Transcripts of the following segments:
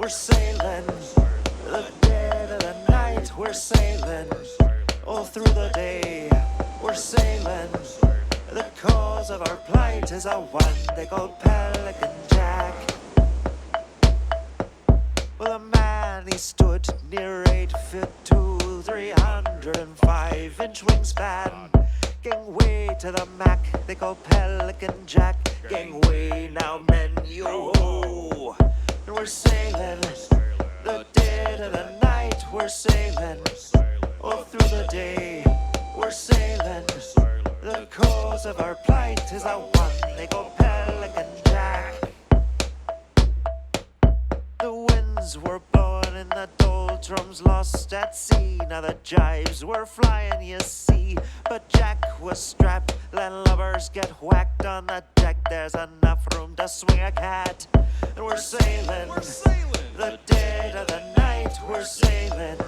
We're sailing the dead of the night. We're sailing all through the day. We're sailing. The cause of our plight is a one they call Pelican Jack. Well, a man he stood near 8 feet 2, 305-inch wingspan. Gangway to the Mac, they call Pelican Jack. Gangway now, men, yo. And we're sailing the dead of the night. We're sailing all through the day. We're sailing. The cause of our plight is a one they call Pelican Jack. The winds were blowing in the doldrums, lost at sea. Now the jibes were flying, you see. But Jack was strapped, let lubbers get whacked on the deck. There's enough room to swing a cat. And we're sailing, the dead of the night. We're sailing,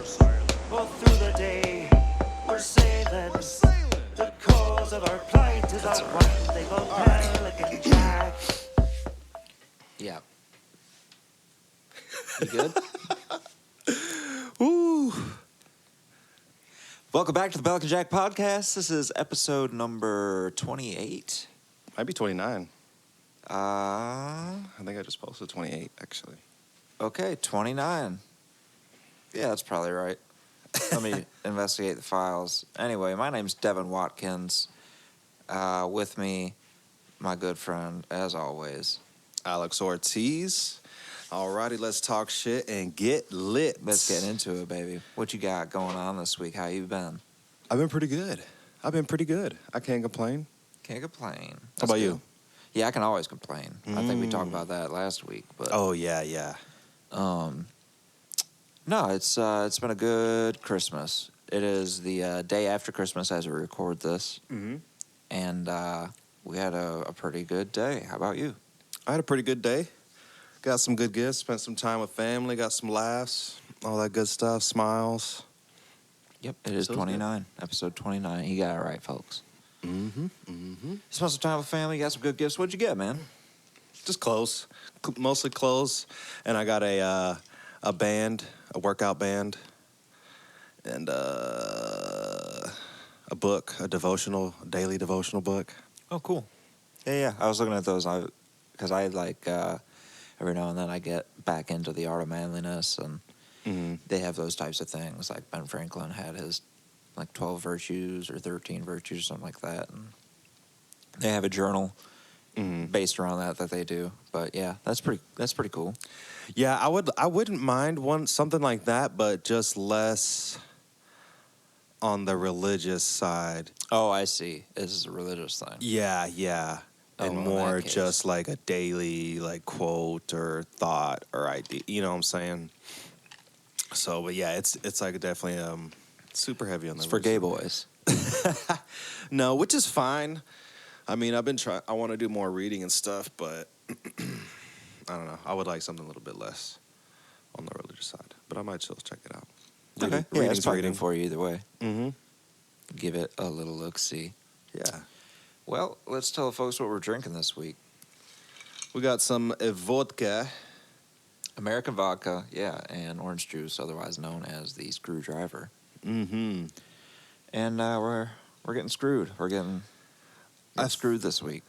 all through the day. We're sailing, the cause of our plight is a one they call Pelican Jack. Yeah. You good? Woo! Welcome back to the Pelican Jack podcast. This is episode number 28. Might be 29. I think I just posted 28, actually. Okay, 29. Yeah, that's probably right. Let me investigate the files. Anyway, my name's Devin Watkins. With me, my good friend, as always, Alex Ortiz. Alrighty, let's talk shit and get lit. Let's get into it, baby. What you got going on this week? How you been? I've been pretty good. I can't complain. Can't complain. How about you? Yeah, I can always complain. I think we talked about that last week. But oh, yeah. No, it's been a good Christmas. It is the day after Christmas as we record this. Mm-hmm. And we had a pretty good day. How about you? I had a pretty good day. Got some good gifts, spent some time with family, got some laughs, all that good stuff, smiles. Yep, it is 29, episode 29. You got it right, folks. Mm-hmm. Spent some time with family, got some good gifts. What'd you get, man? Just clothes, mostly clothes. And I got a band, a workout band, and a book, a daily devotional book. Oh, cool. Yeah. I was looking at those because I like every now and then I get back into the art of manliness, and they have those types of things. Like Ben Franklin had his like 12 virtues or 13 virtues or something like that, and they have a journal based around that they do. But yeah, that's pretty cool. Yeah, I wouldn't mind something like that, but just less on the religious side. Oh, I see. This is a religious thing. Yeah. Oh, and well, more just like a daily like quote or thought or idea. You know what I'm saying? So, but yeah, it's like definitely super heavy on the. It's for gay boys. No, which is fine. I mean, I've been trying. I want to do more reading and stuff, but I don't know. I would like something a little bit less on the religious side, but I might still check it out. Okay, yeah, it's reading for you either way. Mm-hmm. Give it a little look-see. Yeah. Well, let's tell the folks what we're drinking this week. We got some vodka. American vodka, yeah, and orange juice, otherwise known as the screwdriver. Mm-hmm. And we're getting screwed. We're getting screwed this week.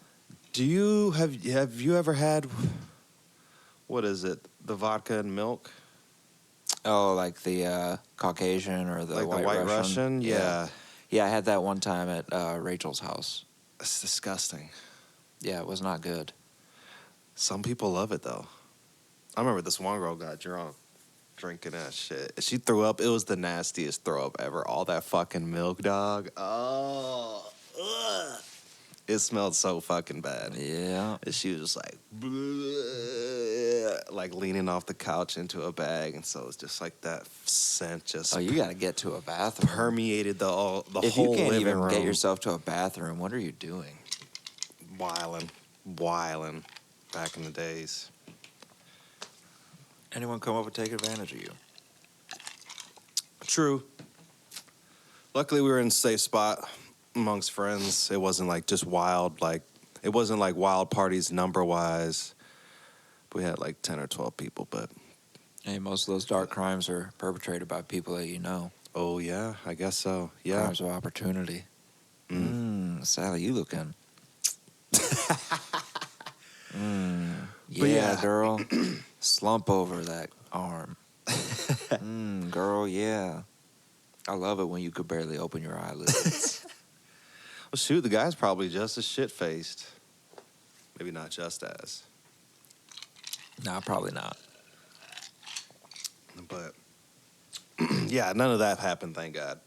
Do you have you ever had, what is it, the vodka and milk? Oh, like the Caucasian or the like White the White Russian? Yeah. Yeah, I had that one time at Rachel's house. It's disgusting. Yeah, it was not good. Some people love it, though. I remember this one girl got drunk drinking that shit. She threw up. It was the nastiest throw up ever. All that fucking milk, dog. Oh, ugh. It smelled so fucking bad. Yeah. And she was just like, like leaning off the couch into a bag. And so it's just like that scent just. Oh, you got to get to a bathroom. Permeated the whole living room. If you can't even get yourself to a bathroom, what are you doing? Wildin'. Back in the days. Anyone come up and take advantage of you? True. Luckily, we were in a safe spot amongst friends. It wasn't like just wild, it wasn't like wild parties number-wise. We had like 10 or 12 people, but Hey, most of those dark crimes are perpetrated by people that you know. Oh yeah, I guess so. Yeah. Crimes of opportunity. Sally, you looking? But Yeah, yeah. girl. Slump over that arm. Girl, yeah. I love it when you could barely open your eyelids. Well, shoot, the guy's probably just as shit faced. Maybe not just as, Nah, probably not. but yeah, none of that happened, thank God.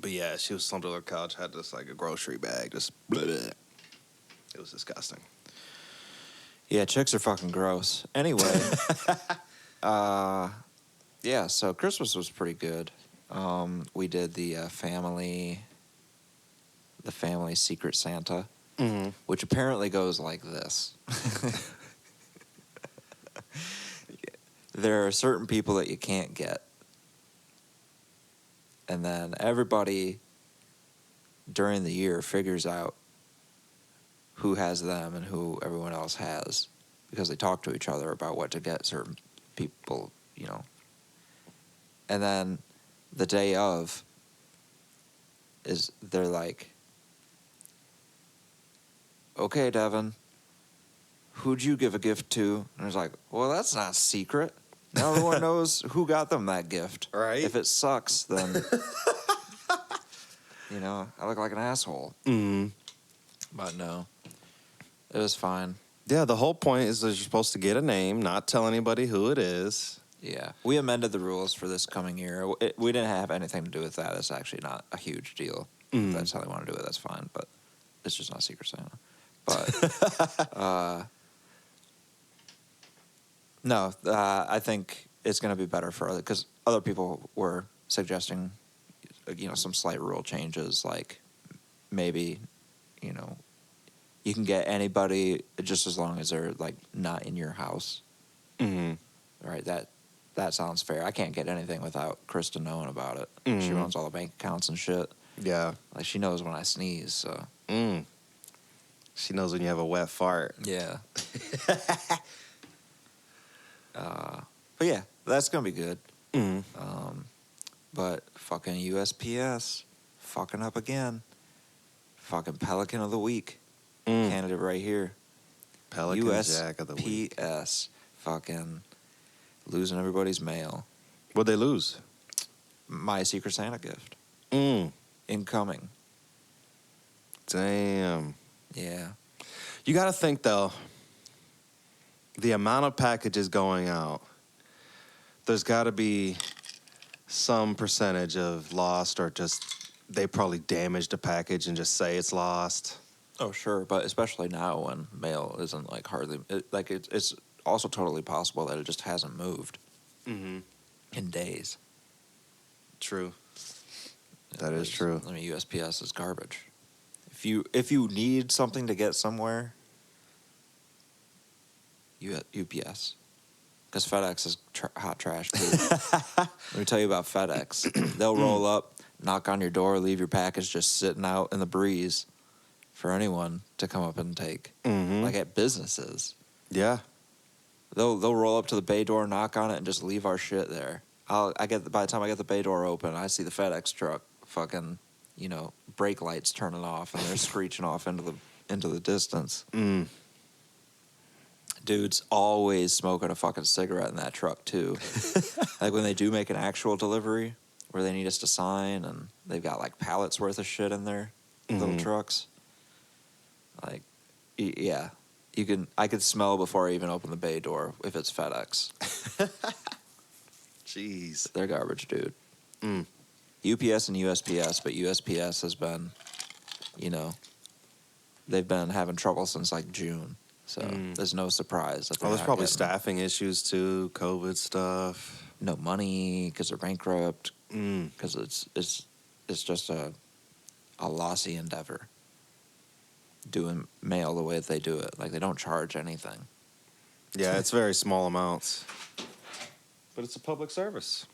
But yeah, she was slumped on her couch, had this like a grocery bag, just blah, blah. It was disgusting. Yeah, chicks are fucking gross. Anyway, yeah, so Christmas was pretty good. We did the family Secret Santa, Mm-hmm. which apparently goes like this. There are certain people that you can't get. And then everybody during the year figures out who has them and who everyone else has because they talk to each other about what to get certain people, you know. And then the day of they're like, okay, Devin, who'd you give a gift to? And it's like, well, that's not secret. Now everyone knows who got them that gift. Right. If it sucks, then, you know, I look like an asshole. Mm-hmm. But no, it was fine. Yeah, the whole point is that you're supposed to get a name, not tell anybody who it is. Yeah. We amended the rules for this coming year. We didn't have anything to do with that. It's actually not a huge deal. If that's how they want to do it, that's fine. But it's just not Secret Santa. But, no, I think it's going to be better for because other people were suggesting, you know, some slight rule changes, like maybe, you know, you can get anybody just as long as they're like not in your house. Mm-hmm. Right? That sounds fair. I can't get anything without Krista knowing about it. She Mhm. runs all the bank accounts and shit. Yeah. Like she knows when I sneeze. So She knows when you have a wet fart. yeah. But yeah, that's gonna be good. Mm-hmm. But fucking USPS, fucking up again. Fucking Pelican of the Week. Candidate right here. Pelican Jack of the Week. USPS, fucking losing everybody's mail. What'd they lose? My Secret Santa gift. Incoming. Damn. Yeah. You got to think, though, the amount of packages going out, there's got to be some percentage of lost or just they probably damaged a package and just say it's lost. Oh, sure. But especially now when mail isn't like hardly, it's also totally possible that it just hasn't moved in days. True. That is true. I mean, USPS is garbage. If you need something to get somewhere, UPS. Because FedEx is hot trash, too. Let me tell you about FedEx. They'll roll up, knock on your door, leave your package just sitting out in the breeze for anyone to come up and take. Like at businesses. Yeah. They'll roll up to the bay door, knock on it, and just leave our shit there. By the time I get the bay door open, I see the FedEx truck fucking, you know, brake lights turning off, and they're screeching off into the distance. Dude's always smoking a fucking cigarette in that truck too. Like when they do make an actual delivery where they need us to sign, and they've got like pallets worth of shit in their little trucks. Like, yeah. I could smell before I even open the bay door if it's FedEx. Jeez. They're garbage, dude. UPS and USPS, but USPS has been, you know, they've been having trouble since like June. So there's no surprise. That There's probably staffing issues too, COVID stuff. No money because they're bankrupt. Because it's just a lossy endeavor. Doing mail the way that they do it, like they don't charge anything. Yeah, it's very small amounts, but it's a public service.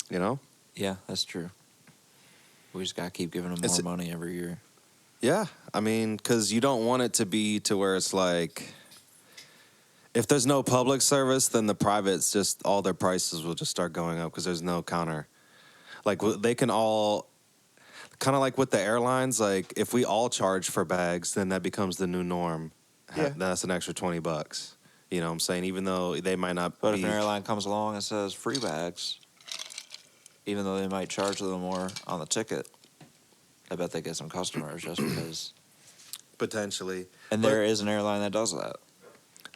You know. Yeah, that's true. We just gotta keep giving them more money every year. Yeah, I mean, because you don't want it to be to where it's like, If there's no public service, then the privates just all their prices will just start going up because there's no counter. Like they can all kind of like with the airlines. Like if we all charge for bags, then that becomes the new norm. Yeah. That's an extra $20. You know what I'm saying? Even though they might not. But be, if an airline comes along and says free bags, even though they might charge a little more on the ticket, I bet they get some customers just because. potentially, And there is an airline that does that.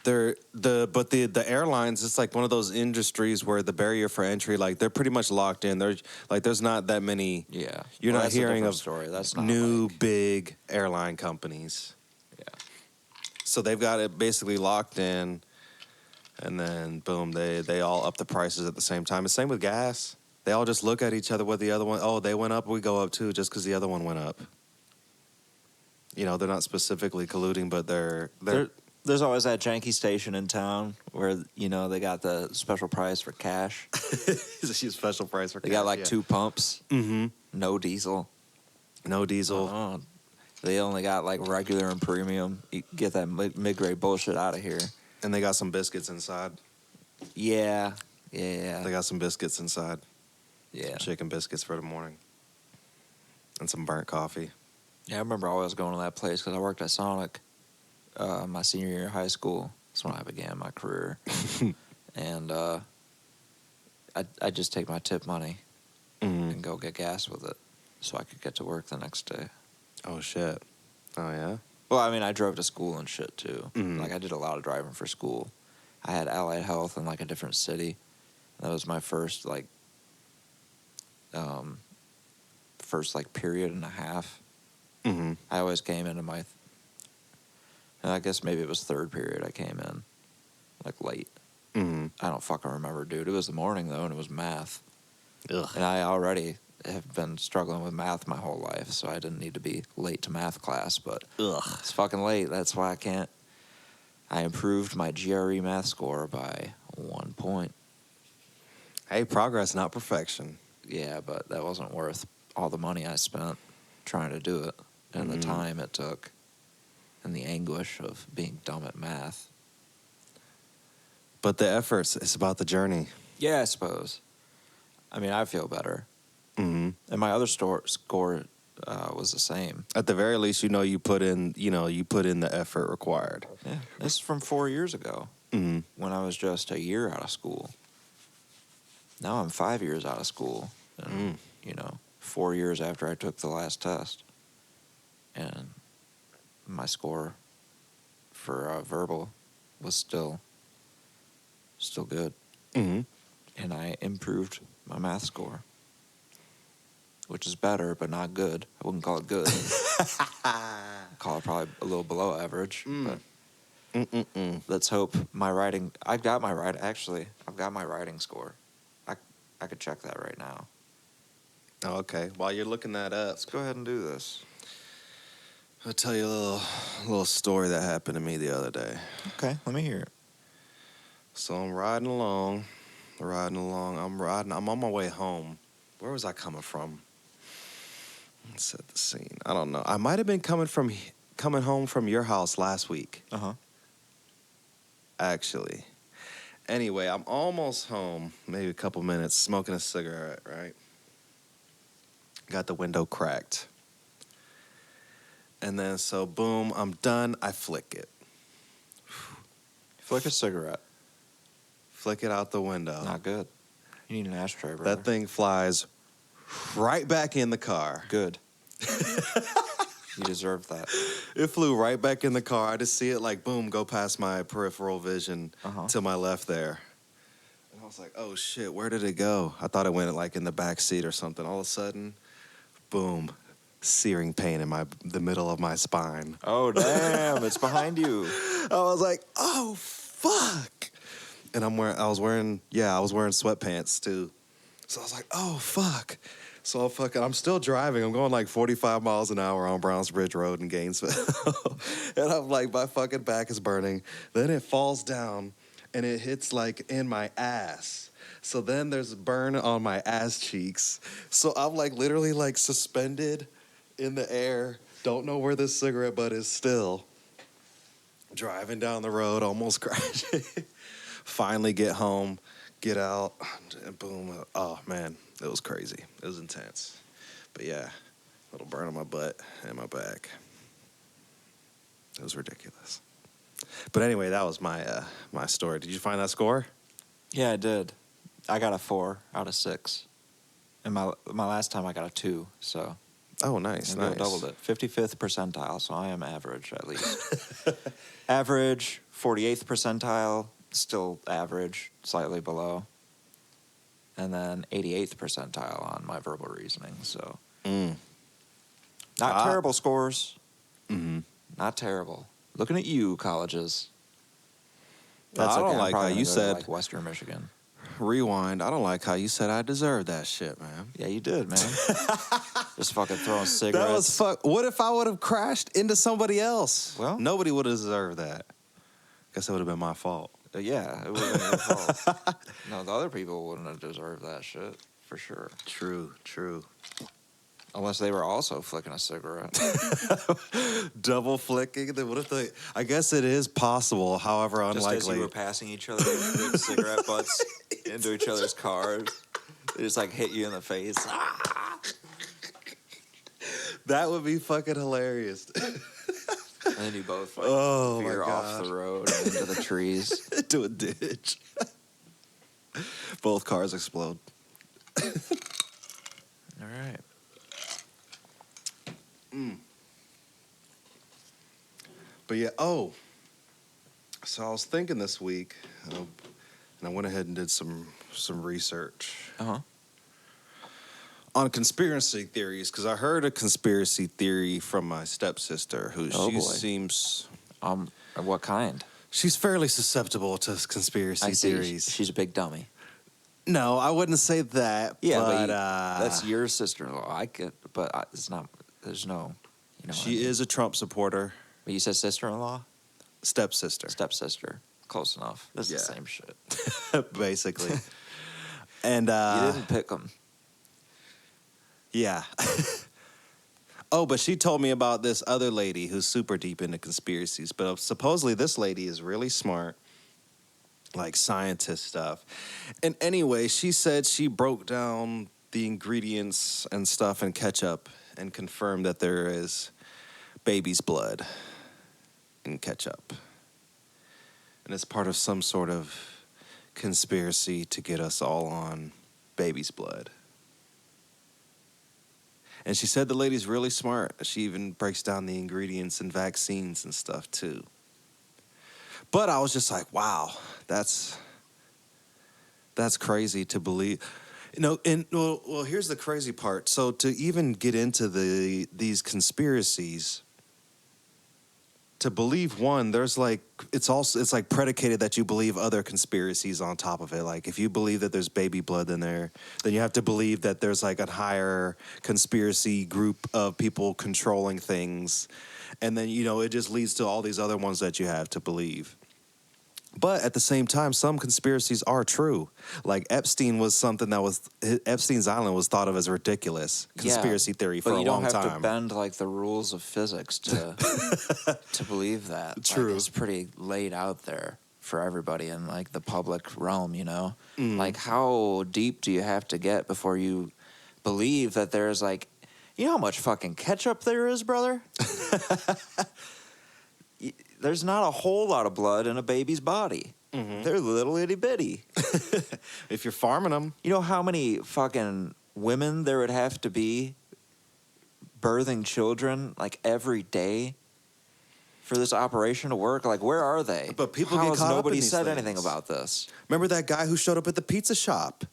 The airlines, it's like one of those industries where the barrier for entry, like they're pretty much locked in. There's not that many. Yeah, You're Well, not that's a hearing different of story. That's not new like- big airline companies. Yeah. So they've got it basically locked in, and then boom, they all up the prices at the same time. The same with gas. They all just look at each other with the other one. Oh, they went up, we go up too, just because the other one went up. You know, they're not specifically colluding, but There's always that janky station in town where they got the special price for cash. It's a special price for. They got like 2 pumps, Mm-hmm. no diesel. No diesel. They only got like regular and premium. You get that mid-grade bullshit out of here. And they got some biscuits inside. Yeah. They got some biscuits inside. Yeah. Chicken biscuits for the morning. And some burnt coffee. Yeah, I remember always going to that place because I worked at Sonic my senior year of high school. That's when I began my career. And I'd just take my tip money and go get gas with it so I could get to work the next day. Oh, shit. Oh, yeah? Well, I mean, I drove to school and shit, too. Mhm. Like, I did a lot of driving for school. I had Allied Health in, like, a different city. That was my first, like, period and a half. Mm-hmm. I always came into my, I guess maybe it was third period I came in, like, late. Mm-hmm. I don't fucking remember, dude. It was the morning, though, and it was math. Ugh. And I already have been struggling with math my whole life, so I didn't need to be late to math class, but Ugh. it's fucking late. That's why I can't. I improved my GRE math score by 1 point. Hey, progress, not perfection. Yeah, but that wasn't worth all the money I spent trying to do it and the time it took and the anguish of being dumb at math. But the efforts, it's about the journey. Yeah, I suppose. I mean, I feel better. Mm-hmm. And my other score was the same. At the very least, you put in the effort required. Yeah, this is from 4 years ago Mm-hmm. when I was just a year out of school. Now I'm 5 years out of school, and 4 years after I took the last test, and my score for verbal was still good, Mm-hmm. and I improved my math score, which is better but not good. I wouldn't call it good. I'd call it probably a little below average, but let's hope my writing. I've got my writing score. I could check that right now. Oh, okay. While you're looking that up, Let's go ahead and do this. I'll tell you a little story that happened to me the other day. Okay, let me hear it. So I'm riding along. I'm on my way home. Where was I coming from? Let's set the scene. I don't know. I might have been coming home from your house last week, Uh-huh. actually. Anyway, I'm almost home, maybe a couple minutes, smoking a cigarette, right? Got the window cracked. And then, so boom, I'm done. I flick it. Flick a cigarette. Flick it out the window. Not good. You need an ashtray, brother. That thing flies right back in the car. Good. You deserve that. It flew right back in the car. I just see it like, boom, go past my peripheral vision to my left there. And I was like, oh, shit, where did it go? I thought it went like in the back seat or something. All of a sudden, boom, searing pain in the middle of my spine. Oh, damn. It's behind you. I was like, oh, fuck. And I was wearing sweatpants too. So I was like, oh, fuck. So I'm still driving. I'm going like 45 miles an hour on Browns Bridge Road in Gainesville. And I'm like, my fucking back is burning. Then it falls down and it hits like in my ass. So then there's a burn on my ass cheeks. So I'm like literally like suspended in the air. Don't know where this cigarette butt is still. Driving down the road, almost crashing. Finally get home, get out, and boom. Oh, man, it was crazy. It was intense. But yeah, little burn on my butt and my back. It was ridiculous. But anyway, that was my my story. Did you find that score? Yeah, I did. I got a 4 out of 6. And my last time I got a 2, so Oh, nice, maybe I nice. doubled it. 55th percentile, so I am average at least. Average, 48th percentile, still average, slightly below. And then 88th percentile on my verbal reasoning, so Mm. not terrible scores. Mm-hmm. Not terrible. Looking at you, colleges. I don't okay. I'm like probably how gonna you go to, said- like Western Michigan. Rewind. I don't like how you said I deserved that shit, man. Yeah, you did, man. Just fucking throwing cigarettes. That was fuck. What if I would have crashed into somebody else? Well- nobody would have deserved that. Guess it would have been my fault. Yeah, it would have been your fault. No, the other people wouldn't have deserved that shit, for sure. True, true. Unless they were also flicking a cigarette. Double flicking. Then what if they? I guess it is possible. However, Just as you unlikely. were passing each other with cigarette butts into each other's cars. They just like hit you in the face. That would be fucking hilarious. And then you both like Oh, my veer off gosh. the road and into the trees. Into a ditch. Both cars explode. All right. But yeah, so I was thinking this week, and I went ahead and did some research Uh-huh. on conspiracy theories, because I heard a conspiracy theory from my stepsister, who Oh, she boy. seems, What kind? she's fairly susceptible to conspiracy I see. theories. She's a big dummy. No, I wouldn't say that. Yeah, but that's your sister-in-law. I get, but it's not. There's no. You know. she is a Trump supporter. But you said sister-in-law, Stepsister, stepsister. Close enough. This is the Yeah. same shit. basically. And You didn't pick them. yeah. Oh, but she told me about this other lady who's super deep into conspiracies. But supposedly this lady is really smart, like scientist stuff. And anyway, she said she broke down the ingredients and stuff in ketchup and confirmed that there is baby's blood in ketchup. And it's part of some sort of conspiracy to get us all on baby's blood. And she said the lady's really smart. She even breaks down the ingredients in vaccines and stuff too. But I was just like, wow, that's crazy to believe. You know, and well, here's the crazy part. So to even get into these conspiracies, to believe one, there's like it's like predicated that you believe other conspiracies on top of it. Like if you believe that there's baby blood in there, then you have to believe that there's like a higher conspiracy group of people controlling things. And then, you know, it just leads to all these other ones that you have to believe. But at the same time, some conspiracies are true. Like Epstein's Island was thought of as a ridiculous conspiracy theory for a long But you don't have time. to bend like the rules of physics to to believe that. True. Like, it's pretty laid out there for everybody in like the public realm, you know? Like how deep do you have to get before you believe that there's like, you know how much fucking ketchup there is, brother? There's not a whole lot of blood in a baby's body. They're little itty bitty. If you're farming them, You know how many fucking women there would have to be birthing children like every day for this operation to work? Like, where are they? But people How get has caught up in nobody these said anything things. about this? remember that guy who showed up at the pizza shop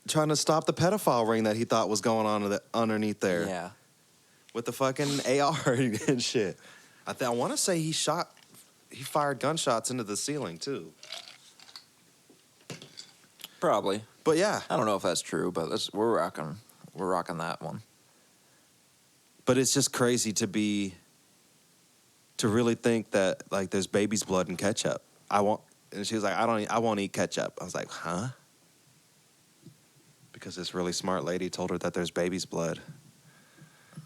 trying to stop the pedophile ring that he thought was going on underneath there Yeah. with the fucking AR and shit. I want to say he fired gunshots into the ceiling too. Probably. But yeah, I don't know if that's true, but we're rocking that one. but it's just crazy to really think that like there's baby's blood in ketchup. And she was like, I won't eat ketchup. I was like, huh? Because this really smart lady told her that there's baby's blood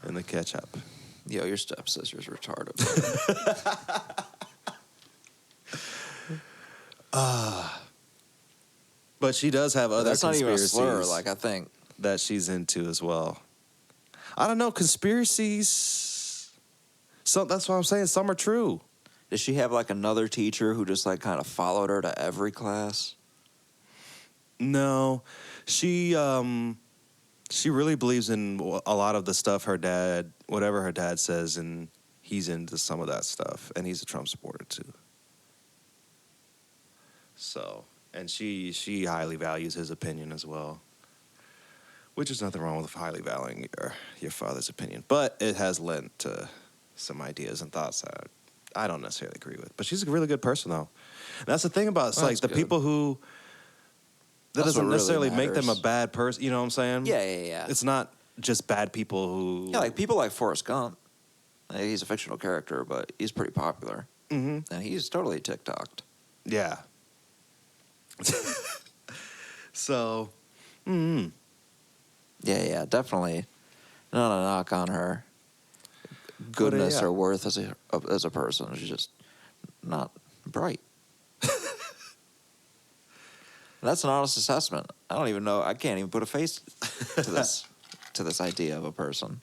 in the ketchup. Yo, your stepsister's retarded. But she does have other That's not even a slur. conspiracies Like, I think. that she's into as well. I don't know, conspiracies. So that's what I'm saying. Some are true. Does she have like another teacher who just like kind of followed her to every class? No, she really believes in a lot of the stuff whatever her dad says, and he's into some of that stuff, and he's a Trump supporter too. So, and she highly values his opinion as well, which is nothing wrong with highly valuing your father's opinion, but it has lent to some ideas and thoughts that I don't necessarily agree with. But she's a really good person, though. And that's the thing about it's Well, like that's the good. people who that That's doesn't what really necessarily make them a matters. bad person. You know what I'm saying? Yeah. It's not just bad people who. Yeah, like people like Forrest Gump. He's a fictional character, but he's pretty popular. Mm-hmm. And he's totally TikToked. Yeah. So. Mm-hmm. Yeah, definitely. Not a knock on her goodness yeah. or worth as a person. She's just not bright. That's an honest assessment. I don't even know. I can't even put a face to this idea of a person.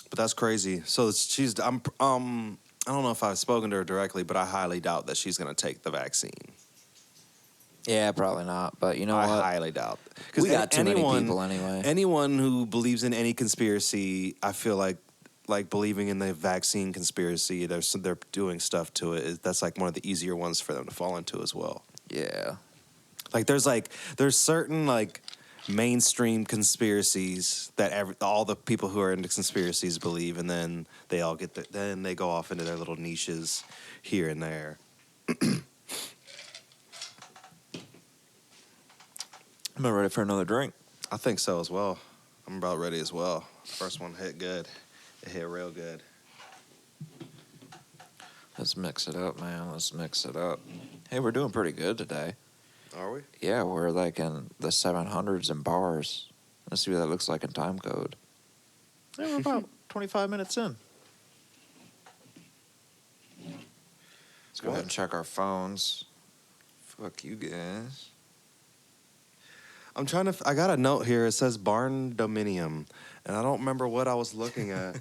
But that's crazy. So she's. I don't know if I've spoken to her directly, but I highly doubt that she's going to take the vaccine. Yeah, probably not. But you know I what? highly doubt. We got too many people anyway. Anyone who believes in any conspiracy, I feel like believing in the vaccine conspiracy, they're doing stuff to it. That's like one of the easier ones for them to fall into as well. Yeah. Like there's certain like mainstream conspiracies that all the people who are into conspiracies believe, and then they all then they go off into their little niches here and there. I'm ready for another drink. I think so as well. I'm about ready as well. First one hit good. It hit real good. Let's mix it up, man. Let's mix it up. Hey, we're doing pretty good today. Are we? Yeah, we're like in the 700s in bars. Let's see what that looks like in time code. Yeah, we're about 25 minutes in. Let's go ahead and check our phones. Fuck you guys. I'm trying to. I got a note here. It says barn dominium, and I don't remember what I was looking at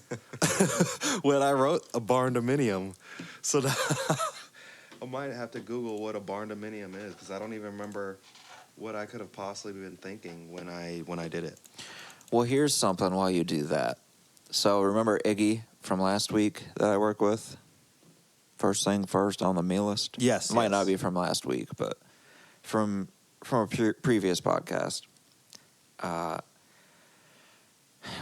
when I wrote a barn dominium. So I might have to Google what a barn dominium is because I don't even remember what I could have possibly been thinking when I did it. Well, here's something while you do that. So remember Iggy from last week that I work with? First thing first on the meal list? Yes. It might not be from last week, but from a previous podcast. Well,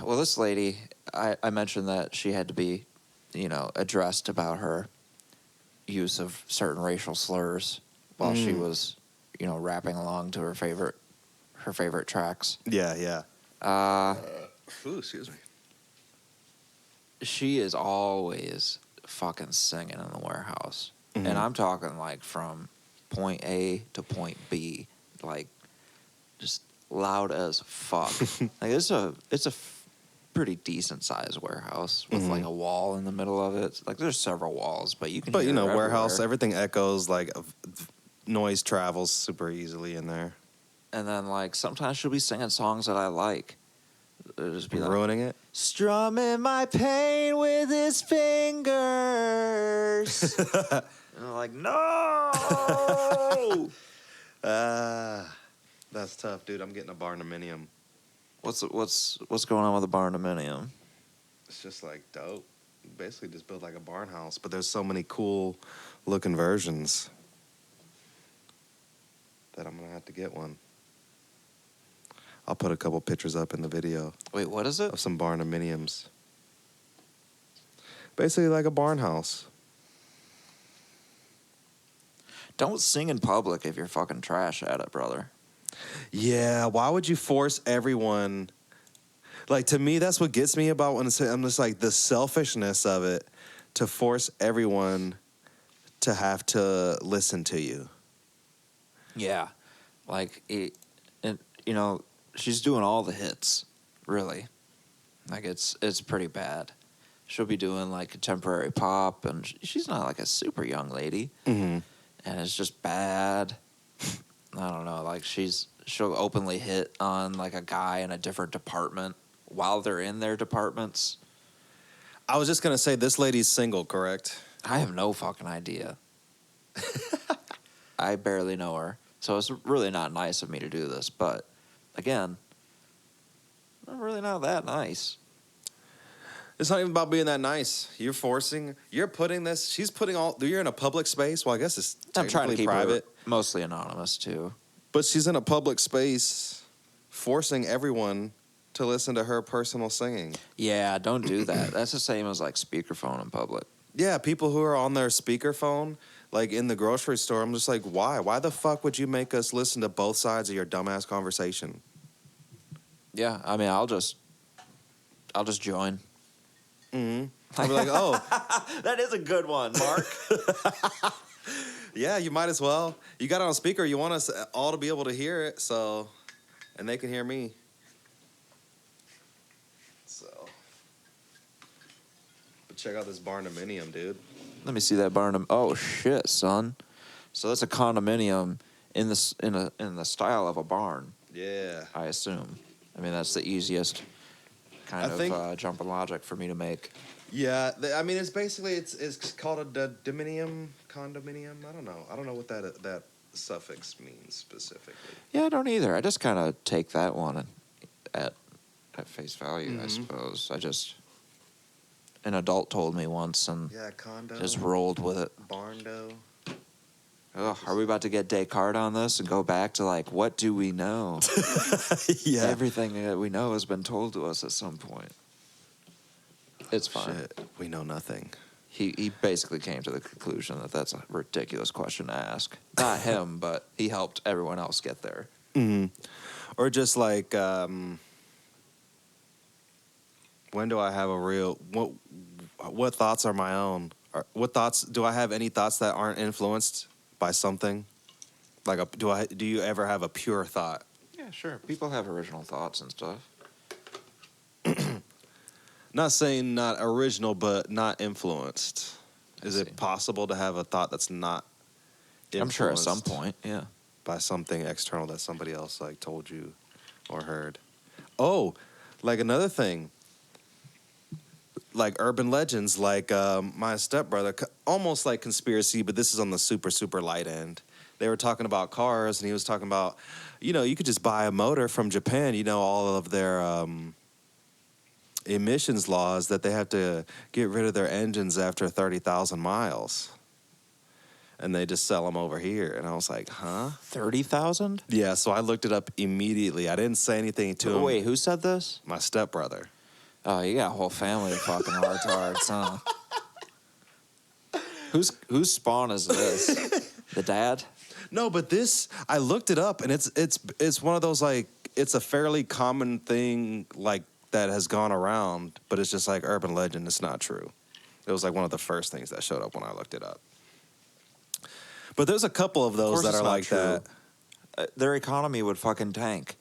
this lady, I mentioned that she had to be, addressed about her use of certain racial slurs while she was, rapping along to her favorite tracks. Yeah. Ooh, excuse me. She is always fucking singing in the warehouse. Mm-hmm. And I'm talking like from point A to point B, like just loud as fuck. Like it's a pretty decent sized warehouse with like a wall in the middle of it. Like there's several walls, but you can. But hear her warehouse, everywhere. everything echoes. Like noise travels super easily in there. And then like sometimes she'll be singing songs that I like. It'll just be like, Ruining it. strumming my pain with his fingers. And I'm like, no. That's tough, dude. I'm getting a barndominium. What's going on with the barndominium? It's just like dope. Basically, just build like a barn house, but there's so many cool looking versions that I'm gonna have to get one. I'll put a couple pictures up in the video Wait, what is it? of some barndominiums. Basically, like a barn house. Don't sing in public if you're fucking trash at it, brother. Yeah, why would you force everyone? Like, to me, that's what gets me about when I'm just like the selfishness of it, to force everyone to have to listen to you. Yeah. Like, she's doing all the hits, really. Like, it's pretty bad. she'll be doing like contemporary pop, and she's not like a super young lady, Mm-hmm. and it's just bad. I don't know, like she'll openly hit on like a guy in a different department while they're in their departments. I was just gonna say this lady's single, correct? I have no fucking idea. I barely know her, so it's really not nice of me to do this. But again, I'm really not that nice. It's not even about being that nice. You're putting this. She's putting all. You're in a public space. Well, I guess it's I'm trying to technically keep private, her mostly anonymous too. but she's in a public space, forcing everyone to listen to her personal singing. Yeah, don't do that. That's the same as like speakerphone in public. Yeah, people who are on their speakerphone, like in the grocery store. I'm just like, why? Why the fuck would you make us listen to both sides of your dumbass conversation? Yeah, I mean, I'll just join. Mm-hmm. I'll be like, oh, That is a good one, Mark. yeah, you might as well. You got it on speaker. You want us all to be able to hear it, so, and they can hear me. So, but check out this barndominium, dude. Let me see that Barnum. Oh shit, son. So that's a condominium in the style of a barn, Yeah. I assume. I mean, that's the easiest kind I think- of jump in logic for me to make. Yeah, I mean, it's basically it's called a condominium. I don't know what that suffix means specifically. Yeah, I don't either. I just kind of take that one at face value, I Mhm. suppose. An adult told me once and Yeah, condo. just rolled with it. Barndo. Ugh, are we about to get Descartes on this and go back to like, what do we know? Yeah. Everything that we know has been told to us at some point. It's fine. Shit, we know nothing. He basically came to the conclusion that that's a ridiculous question to ask. Not him, but he helped everyone else get there. Mm-hmm. Or just like, when do I have a real what thoughts are my own? Or what thoughts do I have? Any thoughts that aren't influenced by something? Like, do you ever have a pure thought? Yeah, sure. People have original thoughts and stuff. Not saying not original, but not influenced. Is I see. it possible to have a thought that's not I'm sure at some influenced point, yeah. by something external that somebody else like told you or heard? Oh, like another thing, like urban legends, like my stepbrother, almost like conspiracy, but this is on the super, super light end. They were talking about cars, and he was talking about, you could just buy a motor from Japan. All of their emissions laws that they have to get rid of their engines after 30,000 miles. And they just sell them over here. And I was like, huh? 30,000? Yeah, so I looked it up immediately. I didn't say anything to him. Wait, who said this? My stepbrother. Oh, you got a whole family of fucking retards, huh? Whose spawn is this? The dad? No, but this, I looked it up, and it's one of those, like, it's a fairly common thing, like, that has gone around, but it's just like urban legend. It's not true. It was like one of the first things that showed up when I looked it up. But there's a couple of those that are like that. Their economy would fucking tank.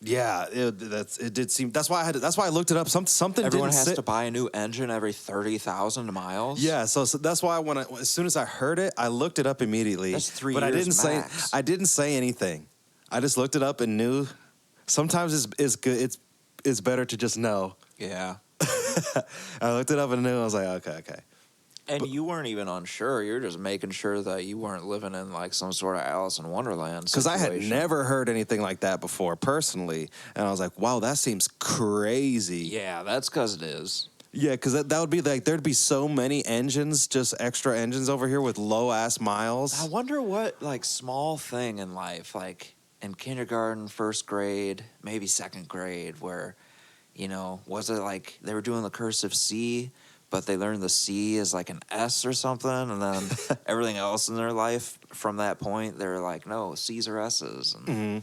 Yeah, it did seem. That's why I looked it up. Something. Everyone didn't has sit- to buy a new engine every 30,000 miles. Yeah, so that's why as soon as I heard it, I looked it up immediately. That's 3 but years I max. I didn't say anything. I just looked it up and knew. Sometimes it's good. It's better to just know. Yeah. I looked it up and knew. I was like, okay. And you weren't even unsure. You're just making sure that you weren't living in like some sort of Alice in Wonderland Because I had situation. never heard anything like that before personally, and I was like, wow, that seems crazy. Yeah, that's because it is. Yeah, because that would be like there'd be so many engines, just extra engines over here with low ass miles. I wonder what like small thing in life, like in kindergarten, first grade, maybe second grade, where, was it like they were doing the cursive C, but they learned the C is like an S or something, and then everything else in their life from that point, they were like, no, C's are S's. And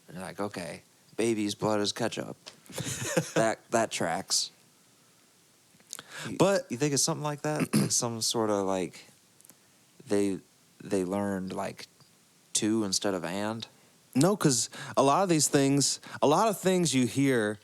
they're like, okay, baby's blood is ketchup. that tracks. But You think it's something like that? Like some sort of like they learned like to instead of and? no, because a lot of things you hear,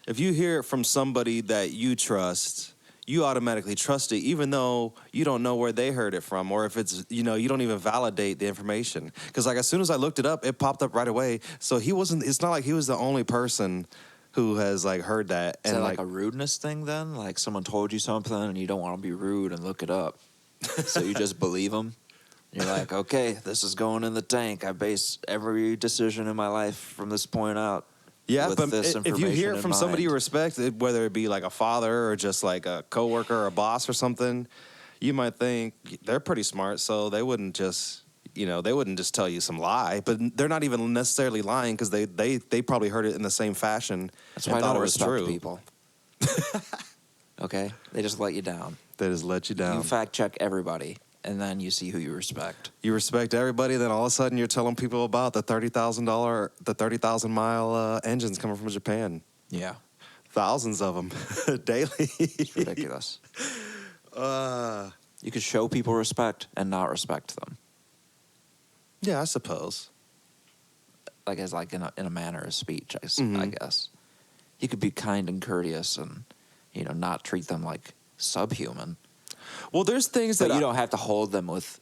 if you hear it from somebody that you trust, you automatically trust it, even though you don't know where they heard it from, or if it's, you don't even validate the information. Because like as soon as I looked it up, it popped up right away. So it's not like he was the only person who has like heard that. Is And that like a rudeness thing then? Like someone told you something and you don't want to be rude and look it up. So you just believe them? You're like, okay, this is going in the tank. I base every decision in my life from this point out. yeah, with but this if you hear information it in from somebody you mind. respect, whether it be like a father or just like a coworker or a boss or something, you might think they're pretty smart, so they wouldn't just, they wouldn't just tell you some lie. But they're not even necessarily lying because they probably heard it in the same fashion That's and why I thought don't it was respect true. people. Okay? They just let you down. They just let you down. You fact check everybody, and then you see who you respect. You respect everybody, then all of a sudden you're telling people about the $30,000 engines coming from Japan. Yeah. Thousands of them daily. It's ridiculous. You could show people respect and not respect them. Yeah, I suppose. Like as like in a manner of speech, I Mhm. guess. You could be kind and courteous and, not treat them like subhuman. Well, there's things But that you don't have to hold them with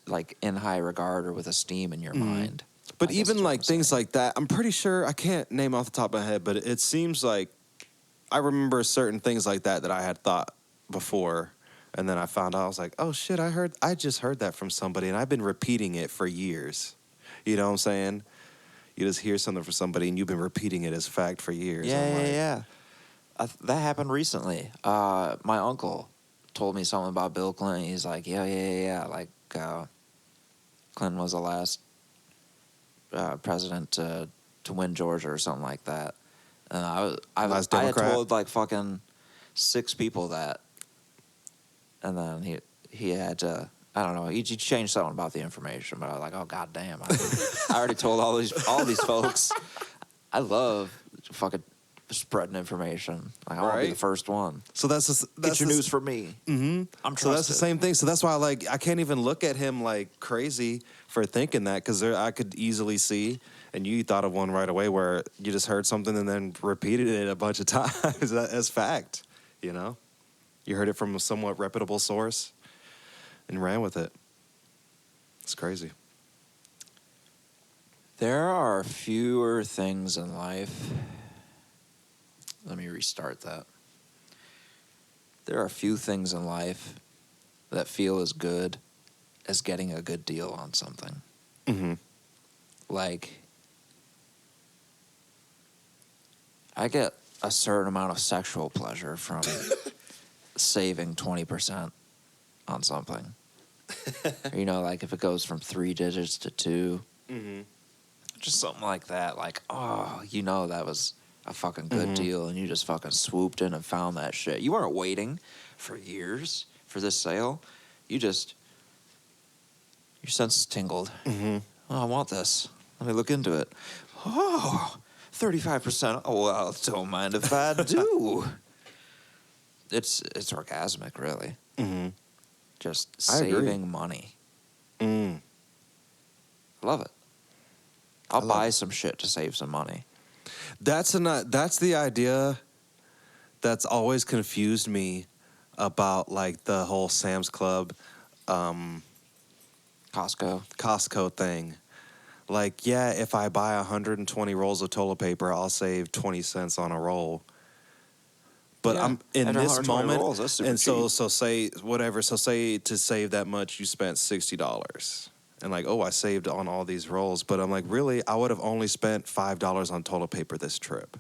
like in high regard or with esteem in your mind. But I guess even is what like I'm things saying. like that, I'm pretty sure, I can't name off the top of my head, but it seems like I remember certain things like that I had thought before, and then I found out, I was like, oh shit, I just heard that from somebody, and I've been repeating it for years. You know what I'm saying? You just hear something from somebody, and you've been repeating it as fact for years. Yeah, I'm yeah, like, yeah. That happened recently. My uncle told me something about Bill Clinton. He's like, yeah. Like, Clinton was the last president to win Georgia or something like that. And I Last had Democrat? told like fucking 6 people that, and then he had to. I don't know. He changed something about the information, but I was like, oh goddamn! I already told all these folks. I love fucking spreading information. Like I want to be Right. the first one. so that's Get your news from me. Mm-hmm. I'm So that's the trusted. same thing. So that's why I can't even look at him like crazy for thinking that, because I could easily see, and you thought of one right away where you just heard something and then repeated it a bunch of times as fact. You heard it from a somewhat reputable source and ran with it. It's crazy. There are fewer things in life. Let me restart that. There are few things in life that feel as good as getting a good deal on something. Mm-hmm. Like, I get a certain amount of sexual pleasure from saving 20% on something. Like if it goes from 3 digits to 2. Mm-hmm. Just something like that. Like, that was a fucking good Mhm. deal, and you just fucking swooped in and found that shit. You weren't waiting for years for this sale. Your senses tingled. Mm-hmm. Oh, I want this. Let me look into it. Oh, 35%. Oh, well, don't mind if I do. It's orgasmic, really. Mm-hmm. Just I agree. saving money. Mm. Love it. I I'll love buy it. some shit to save some money. That's the idea that's always confused me about like the whole Sam's Club, Costco. thing. Like, yeah, if I buy 120 rolls of toilet paper, I'll save 20 cents on a roll. But Yeah, I'm in after this 120 moment, rolls, that's super and so cheap. say whatever. So say to save that much, you spent $60, and like, oh, I saved on all these rolls. But I'm like, really, I would have only spent $5 on toilet paper this trip.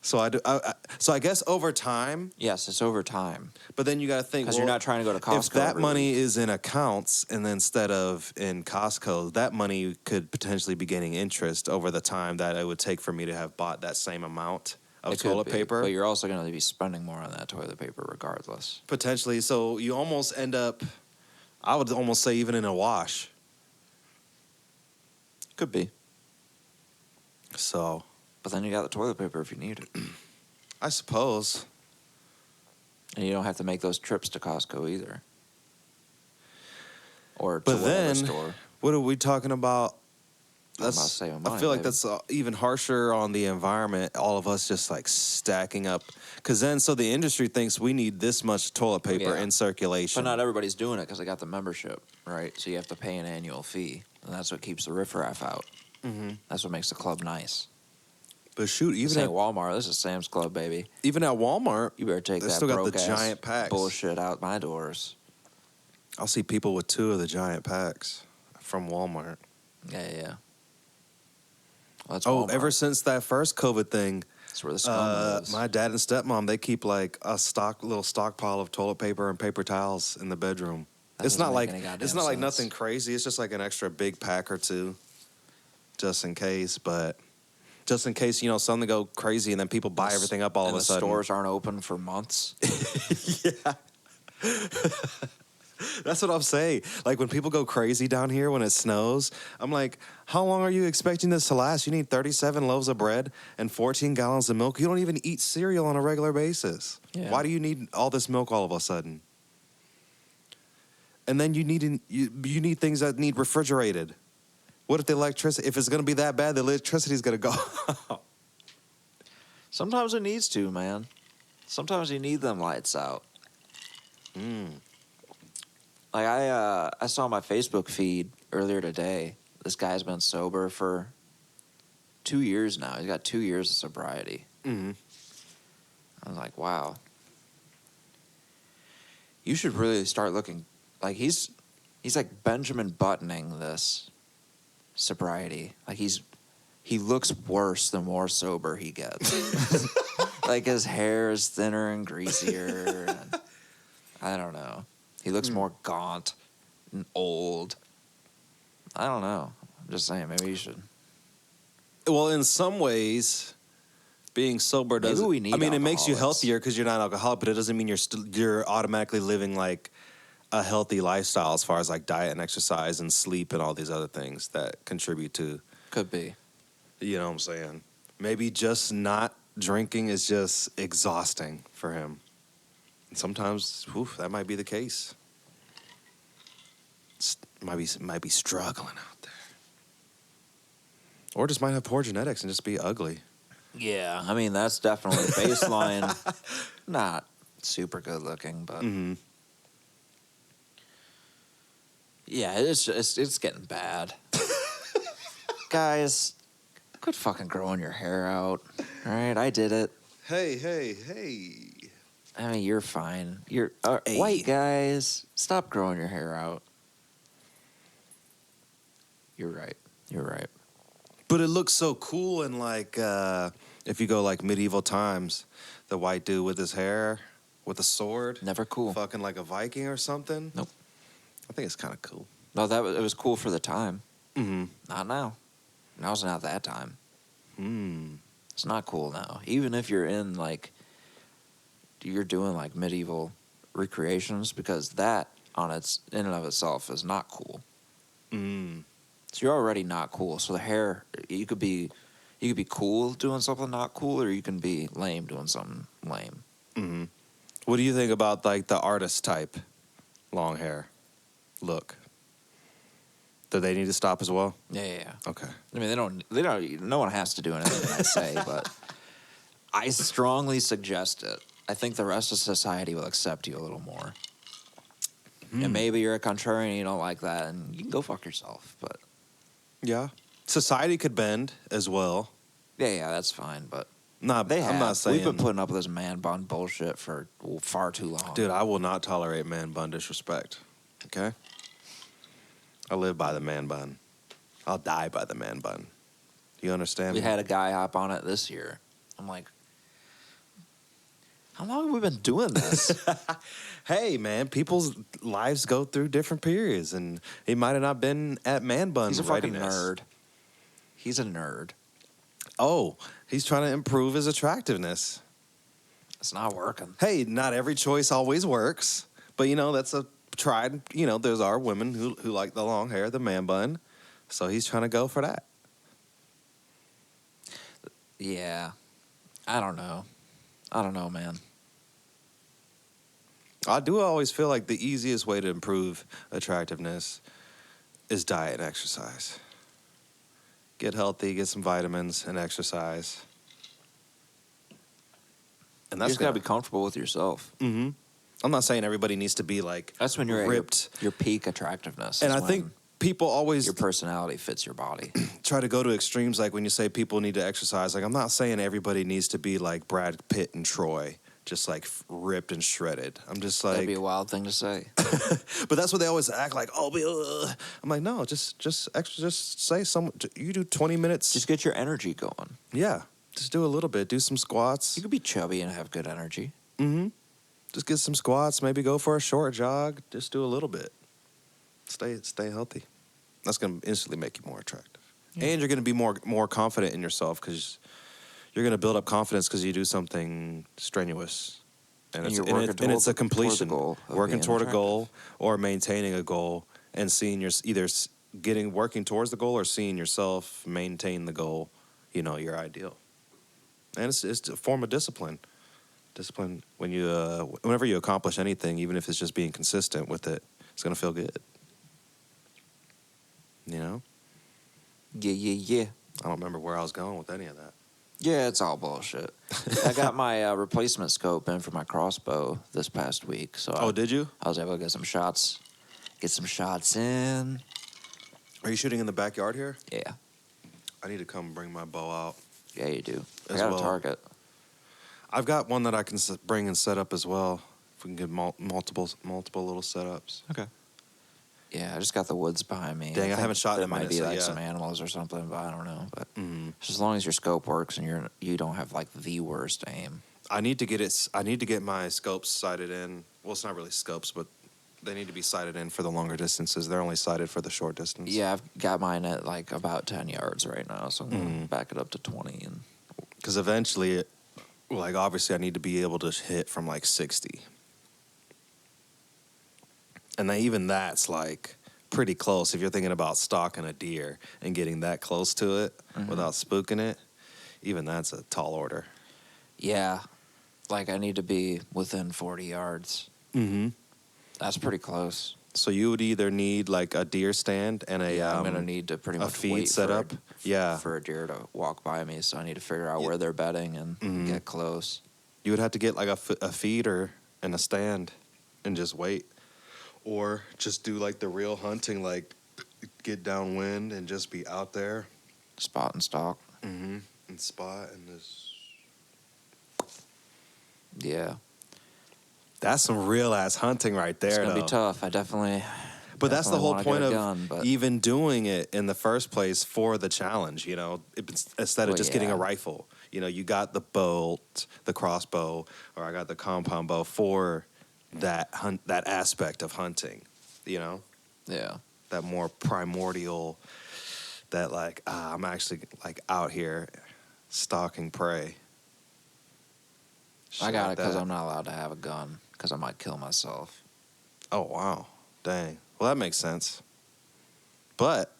So I guess over time. Yes, it's over time. But then you got to think, Because you're not trying to go to Costco if that every money week. is in accounts and then instead of in Costco, that money could potentially be gaining interest over the time that it would take for me to have bought that same amount of It could toilet be, paper. But you're also going to be spending more on that toilet paper regardless. Potentially. So you almost end up, I would almost say, even in a wash. Could be. So But then you got the toilet paper if you need it. I suppose. And you don't have to make those trips to Costco either. Or to But whatever then, store. what are we talking about? Talking about saving money, I feel like baby. that's even harsher on the environment. All of us just like stacking up, because then so the industry thinks we need this much toilet paper Yeah. in circulation. But not everybody's doing it because they got the membership, right? So you have to pay an annual fee, and that's what keeps the riffraff out. Mm-hmm. That's what makes the club nice. But shoot, This even ain't at Walmart. This is Sam's Club, baby. Walmart, You better take they that still got the broke ass giant packs. bullshit out my doors. I'll see people with 2 of the giant packs from Walmart. Yeah. Well, that's Oh, Walmart. ever since that first COVID thing, That's where the scum is. my dad and stepmom, they keep like a little stockpile of toilet paper and paper towels in the bedroom. That It's doesn't not make like any goddamn it's not like sense. nothing crazy. It's just like an extra big pack or 2, just in case. But just in case, you know, something go crazy and then people buy everything up all and of a the sudden. stores aren't open for months. Yeah. That's what I'm saying. Like when people go crazy down here when it snows, I'm like, how long are you expecting this to last? You need 37 loaves of bread and 14 gallons of milk. You don't even eat cereal on a regular basis. Yeah. Why do you need all this milk all of a sudden? And then you need things that need refrigerated. What if the electricity, if it's going to be that bad, the electricity's going to go. Sometimes it needs to, man. Sometimes you need them lights out. Like I saw my Facebook feed earlier today. This guy's been sober for 2 years now. He's got 2 years of sobriety. Mm-hmm. I was like, wow. You should really start looking like he's like Benjamin Buttoning this sobriety. Like he looks worse the more sober he gets. Like his hair is thinner and greasier. And I don't know. He looks more gaunt and old. I don't know. I'm just saying, maybe you should. Well, in some ways, being sober Maybe doesn't. we need I mean, it makes you alcoholics. healthier because you're not alcoholic, but it doesn't mean you're automatically living like a healthy lifestyle as far as like diet and exercise and sleep and all these other things that contribute to. Could be. You know what I'm saying? Maybe just not drinking is just exhausting for him. And sometimes, that might be the case. Might be struggling out there, or just might have poor genetics and just be ugly. Yeah, I mean that's definitely baseline. Not super good looking, but Mm-hmm. yeah, it's getting bad. Guys, quit fucking growing your hair out. All right, I did it. Hey. I mean, you're fine. You're Hey. white guys. Stop growing your hair out. You're right. But it looks so cool and like if you go like medieval times, the white dude with his hair, with a sword, Never cool. fucking like a Viking or something. Nope. I think it's kind of cool. No, it was cool for the time. Mm-hmm. Not now. Now's not that time. Mm. It's not cool now. Even if you're in like, you're doing like medieval recreations, because that on its in and of itself is not cool. Mm. So you're already not cool. So the hair, you could be cool doing something not cool, or you can be lame doing something lame. Mm-hmm. What do you think about like the artist type, long hair, look? Do they need to stop as well? Yeah. Okay. I mean, they don't. No one has to do anything I say, but I strongly suggest it. I think the rest of society will accept you a little more. And maybe you're a contrarian and you don't like that, and you can go fuck yourself. But Yeah. Society could bend as well. yeah, that's fine. But I'm not saying. We've been putting up with this man bun bullshit for far too long. Dude, I will not tolerate man bun disrespect. Okay? I live by the man bun. I'll die by the man bun. You understand We me? had a guy hop on it this year. I'm like, how long have we been doing this? Hey, man, people's lives go through different periods, and he might have not been at man bun He's a fucking readiness. nerd. He's a nerd. Oh, he's trying to improve his attractiveness. It's not working. Hey, not every choice always works, but you know that's a tried. You know, there's our women who like the long hair, the man bun, so he's trying to go for that. Yeah. I don't know, man. I do always feel like the easiest way to improve attractiveness is diet and exercise. get healthy, get some vitamins, and exercise. And You that's just gotta be comfortable with yourself. Mm-hmm. I'm not saying everybody needs to be like That's when you're ripped. at your peak attractiveness. And is I when think people always your personality fits your body. try to go to extremes, like when you say people need to exercise. Like, I'm not saying everybody needs to be like Brad Pitt and Troy, just like ripped and shredded. I'm just like, That'd be a wild thing to say. but that's what they always act like. Oh, I'm like, no, just say you do 20 minutes. Just get your energy going. Yeah, just do a little bit. Do some squats. You could be chubby and have good energy. Mm-hmm. Just get some squats. Maybe go for a short jog. Just do a little bit. Stay healthy. That's gonna instantly make you more attractive, and you're gonna be more confident in yourself because you're gonna build up confidence because you do something strenuous, and And you're working it's a toward the completion. goal of Working being toward a attractive. goal or maintaining a goal, and seeing working towards the goal or seeing yourself maintain the goal. Your ideal, and it's a form of discipline. Discipline when whenever you accomplish anything, even if it's just being consistent with it, it's gonna feel good. Yeah, yeah. I don't remember where I was going with any of that. Yeah, it's all bullshit. I got my replacement scope in for my crossbow this past week. So Did you? I was able to get some shots in. Are you shooting in the backyard here? Yeah. I need to come bring my bow out. Yeah, you do. I As got well. a target. I've got one that I can bring and set up as well. If we can get multiple little setups. Okay. Yeah, I just got the woods behind me. Dang, I think haven't shot in there a might minute, be so like yeah. some animals or something, but I don't know. But Mm-hmm. just as long as your scope works and you don't have like the worst aim. I need to get my scopes sighted in. Well, it's not really scopes, but they need to be sighted in for the longer distances. They're only sighted for the short distance. Yeah, I've got mine at like about 10 yards right now, so I'm gonna back it up to 20 and Because eventually, obviously I need to be able to hit from like 60. And even that's like pretty close if you're thinking about stalking a deer and getting that close to it without spooking it. Even that's a tall order. yeah, like I need to be within 40 yards. Mm-hmm. That's pretty close. So you would either need like a deer stand and I'm gonna need to pretty a much feed wait setup. Yeah. for a deer to walk by me. So I need to figure out where they're bedding and get close. You would have to get like a feeder and a stand and just wait. Or just do like the real hunting, like get downwind and just be out there. Spot and stalk. Mm-hmm. And spot and just. Yeah, That's some real ass hunting right there, it's gonna though. be tough. I definitely. But that's the definitely whole wanna point get of a gun, but even doing it in the first place for the challenge, instead of Well, just getting a yeah. rifle. You got the bolt, the crossbow, or I got the compound bow for that aspect of hunting, yeah. that more primordial, that like, I'm actually like out here stalking prey. I Shit got like it because that. I'm not allowed to have a gun because I might kill myself. Oh, wow. Dang. Well, that makes sense. But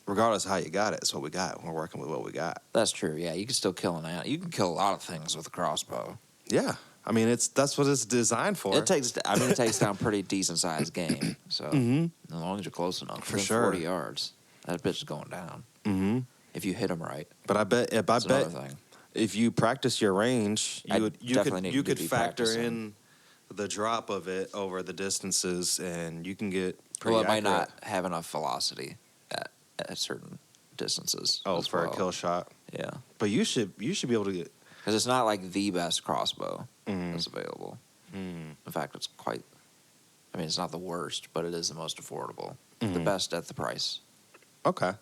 regardless of how you got it, it's what we got. We're working with what we got. That's true. Yeah, you can still kill an animal. You can kill a lot of things with a crossbow. Yeah. I mean, that's what it's designed for. It takes down pretty decent sized game. So as long as you're close enough, For within sure. 40 yards, that bitch is going down. Mm-hmm. If you hit them right, But I bet that's another thing. if you practice your range, I you definitely need to could be factor practicing. in the drop of it over the distances, and you can get pretty Well, it might accurate. not have enough velocity at certain distances. Oh, as for well. a kill shot. Yeah, But you should be able to get. because it's not like the best crossbow Mhm. that's available. Mm. In fact, it's quite. I mean, it's not the worst, but it is the most affordable. The Mhm. best at the price. Okay.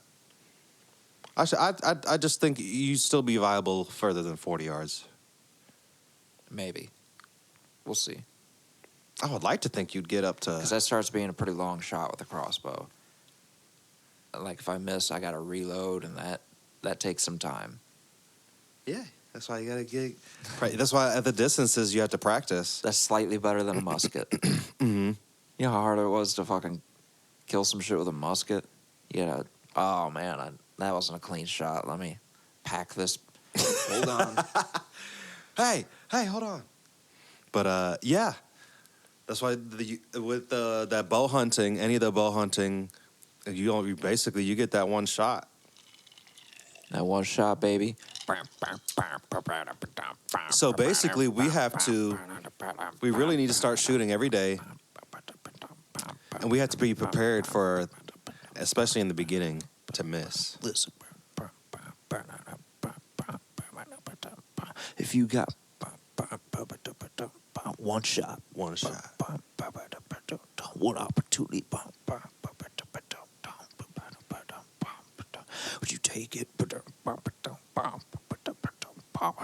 I just think you'd still be viable further than 40 yards. Maybe. We'll see. I would like to think you'd get up to. Because that starts being a pretty long shot with a crossbow. Like if I miss, I got to reload, and that takes some time. Yeah, that's why you gotta get. That's why at the distances you have to practice. That's slightly better than a musket. Mm-hmm. You know how hard it was to fucking kill some shit with a musket? Yeah. Oh man, that wasn't a clean shot. Let me pack this. Hold on. Hey, hold on. But yeah, that's why with that bow hunting, any of the bow hunting, you get that one shot. That one shot, baby. So basically, we really need to start shooting every day, and we have to be prepared for, especially in the beginning, to miss. Listen. If you got one shot, One shot. one opportunity, would you take it?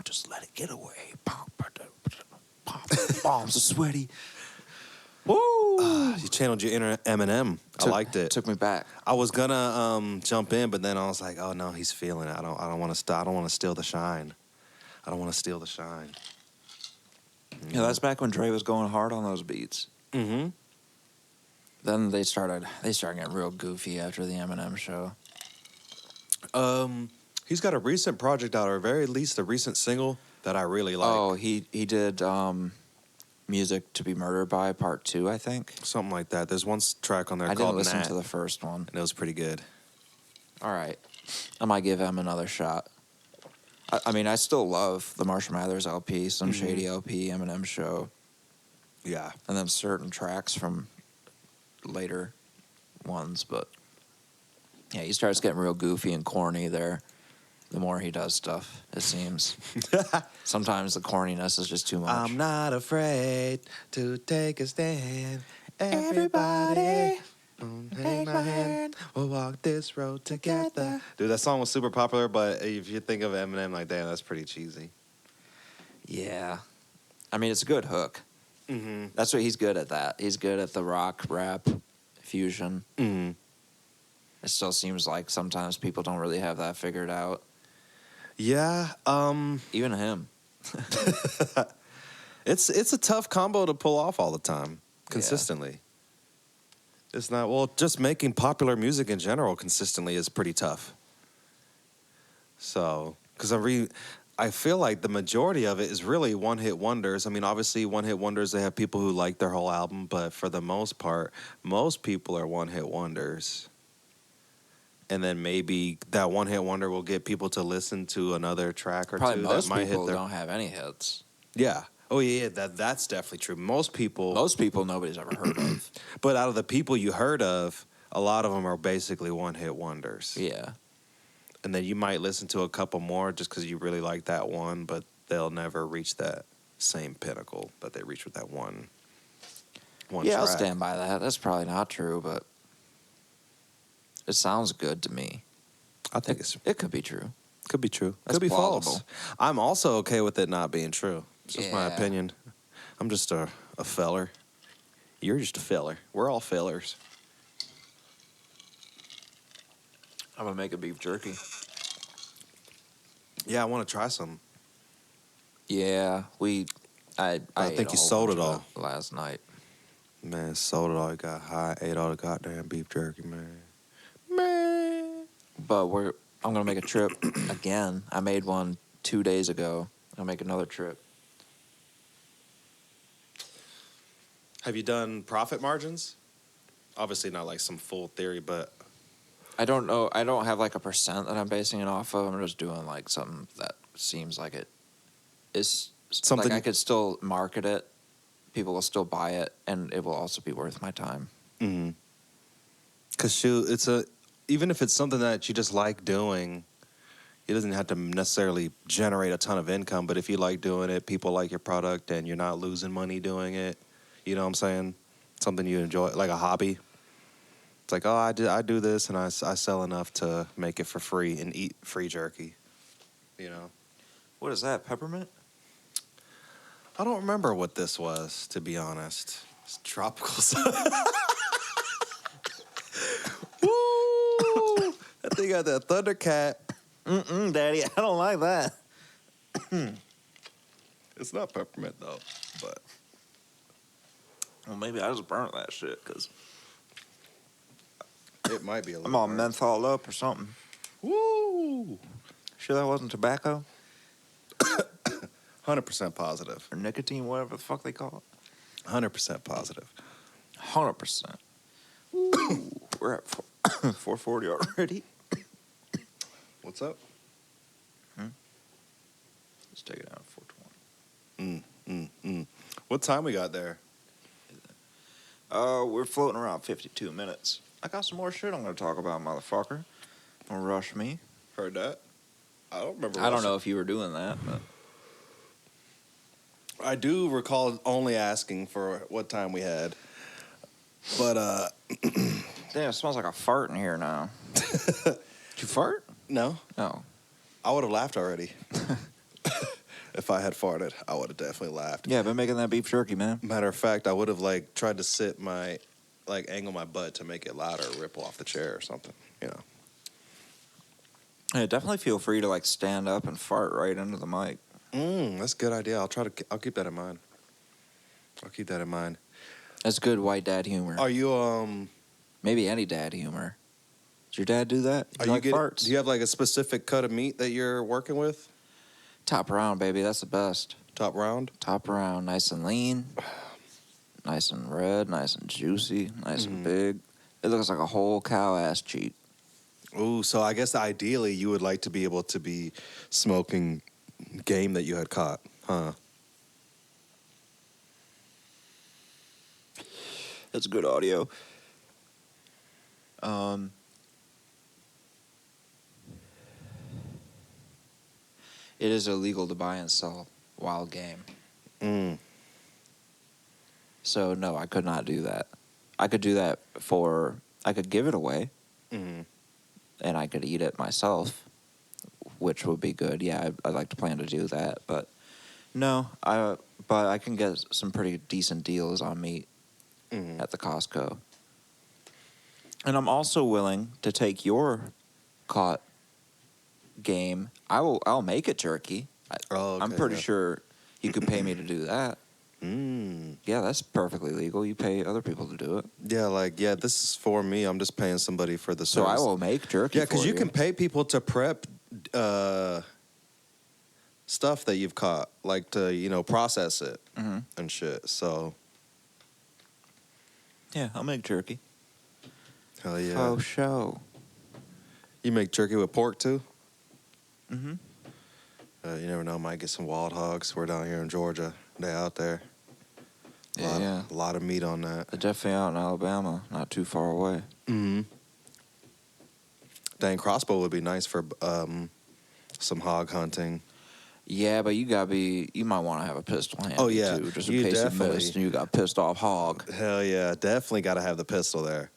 Just let it get away. Palms are sweaty. Woo! You channeled your inner Eminem. I liked it. Took me back. I was gonna jump in, but then I was like, oh no, he's feeling it. I don't want to. I don't want to steal the shine. I don't want to steal the shine. Yeah, that's back when Dre was going hard on those beats. Mm-hmm. Then they started getting real goofy after the Eminem show. He's got a recent project out, or at very least a recent single that I really like. Oh, he did Music to Be Murdered By Part 2, I think. Something like that. There's one track on there I called didn't listen Nat, to the first one. and it was pretty good. All right. I might give him another shot. I mean, I still love the Marshall Mathers LP, Some Shady LP, Eminem show, Yeah. and then certain tracks from later ones. But yeah, he starts getting real goofy and corny there. The more he does stuff, it seems. Sometimes the corniness is just too much. I'm not afraid to take a stand. Everybody, take my hand. We'll walk this road together. Dude, that song was super popular, but if you think of Eminem, like, damn, that's pretty cheesy. Yeah. I mean, it's a good hook. Mm-hmm. That's what he's good at. That he's good at the rock rap fusion. Mm-hmm. It still seems like sometimes people don't really have that figured out. Yeah. Even him. It's a tough combo to pull off all the time, consistently. It's not, well, just making popular music in general consistently is pretty tough. So, because I feel like the majority of it is really one-hit wonders. I mean, obviously, one-hit wonders, they have people who like their whole album, but for the most part, most people are one-hit wonders. And then maybe that one-hit wonder will get people to listen to another track or Probably two most that might people hit their... don't have any hits. Yeah. Oh, yeah, that's definitely true. Most people, Nobody's ever heard of. but out of the people you heard of, a lot of them are basically one-hit wonders. Yeah. And then you might listen to a couple more just because you really like that one, but they'll never reach that same pinnacle that they reach with that one Yeah, track. I'll stand by that. That's probably not true, but it sounds good to me. I think It could be true. could be true. That's Could be false. plausible. I'm also okay with it not being true. It's just my Yeah. opinion. I'm just a feller. You're just a feller. We're all fellers. I'm gonna make a beef jerky. Yeah, I want to try some. Yeah, I think ate a you whole sold bunch it of all. last night. Man, sold it all. You got high, ate all the goddamn beef jerky, man. Man. But I'm gonna make a trip again. I made one 2 days ago. I'll make another trip. Have you done profit margins? Obviously not like some full theory, but I don't know. I don't have like a percent that I'm basing it off of. I'm just doing like something that seems like it is Something- like I could still market it. People will still buy it, and it will also be worth my time. because even if it's something that you just like doing, it doesn't have to necessarily generate a ton of income. But if you like doing it, people like your product, and you're not losing money doing it. You know what I'm saying? Something you enjoy, like a hobby. It's like, oh, I do this, and I sell enough to make it for free and eat free jerky. You know? What is that? Peppermint? I don't remember what this was, to be honest. It's tropical. Woo! That thing got that Thundercat. Daddy, I don't like that. It's not peppermint, though, but... Well, maybe I just burnt that shit because It might be a little. I'm all burnt. menthol up or something. Woo! Sure that wasn't tobacco 100% positive. or nicotine, whatever the fuck they call it. 100% positive. 100%. We're at 440 already. What's up? Let's take it down to 420. What time we got there? We're floating around 52 minutes. I got some more shit I'm going to talk about, motherfucker. Don't rush me. Heard that. I don't remember. I don't know if you were doing that, but I do recall only asking for what time we had. But, damn, it smells like a fart in here now. Did you fart? no. No. I would have laughed already. If I had farted, I would have definitely laughed. Yeah, I've been making that beef jerky, man. Matter of fact, I would have, like, tried to sit my, like, angle my butt to make it louder or ripple off the chair or something, you know. Yeah, definitely feel free to, like, stand up and fart right into the mic. That's a good idea. I'll keep that in mind. I'll keep that in mind. That's good white dad humor. Are you, Maybe any dad humor. Does your dad do that? are Do you like getting, farts? do you have, like, a specific cut of meat that you're working with? Top round, baby. That's the best. Top round? Top round, nice and lean, nice and red, nice and juicy, nice and big. It looks like a whole cow ass cheek. Ooh, so I guess ideally you would like to be able to be smoking game that you had caught, huh? That's good audio. It is illegal to buy and sell wild game. So, no, I could not do that. I could do that I could give it away, and I could eat it myself, which would be good. Yeah, I'd like to plan to do that. But, no, but I can get some pretty decent deals on meat at the Costco. And I'm also willing to take your caught game. I'll make it jerky. I'm pretty sure you could pay me to do that. Yeah, that's perfectly legal. You pay other people to do it. Yeah, this is for me. I'm just paying somebody for the service. So I will make jerky. Yeah, because for you can pay people to prep stuff that you've caught, like to process it and shit. So yeah, I'll make jerky. hell yeah. Oh, show. You make jerky with pork too? Mm-hmm. You never know. Might get some wild hogs. We're down here in Georgia. They out there. Yeah. A lot of meat on that. They're definitely out in Alabama, not too far away. Dang, crossbow would be nice for some hog hunting. Yeah, but you might want to have a pistol handy, Oh, yeah. too, just in You case definitely- you missed and you got pissed off hog. Hell yeah, definitely got to have the pistol there.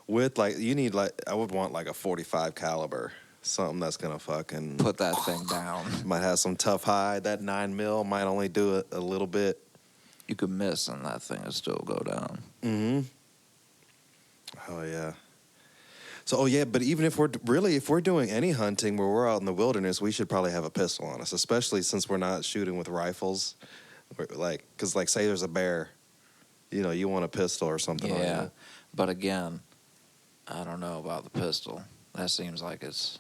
With I would want like a 45 caliber, something that's gonna fucking Put that thing down. might have some tough hide. That 9mm might only do it a little bit. You could miss and that thing would still go down. Oh yeah. So but even if we're doing any hunting where we're out in the wilderness, we should probably have a pistol on us, especially since we're not shooting with rifles. Because say there's a bear, you want a pistol or something. on Yeah, you. but again, I don't know about the pistol. That seems like it's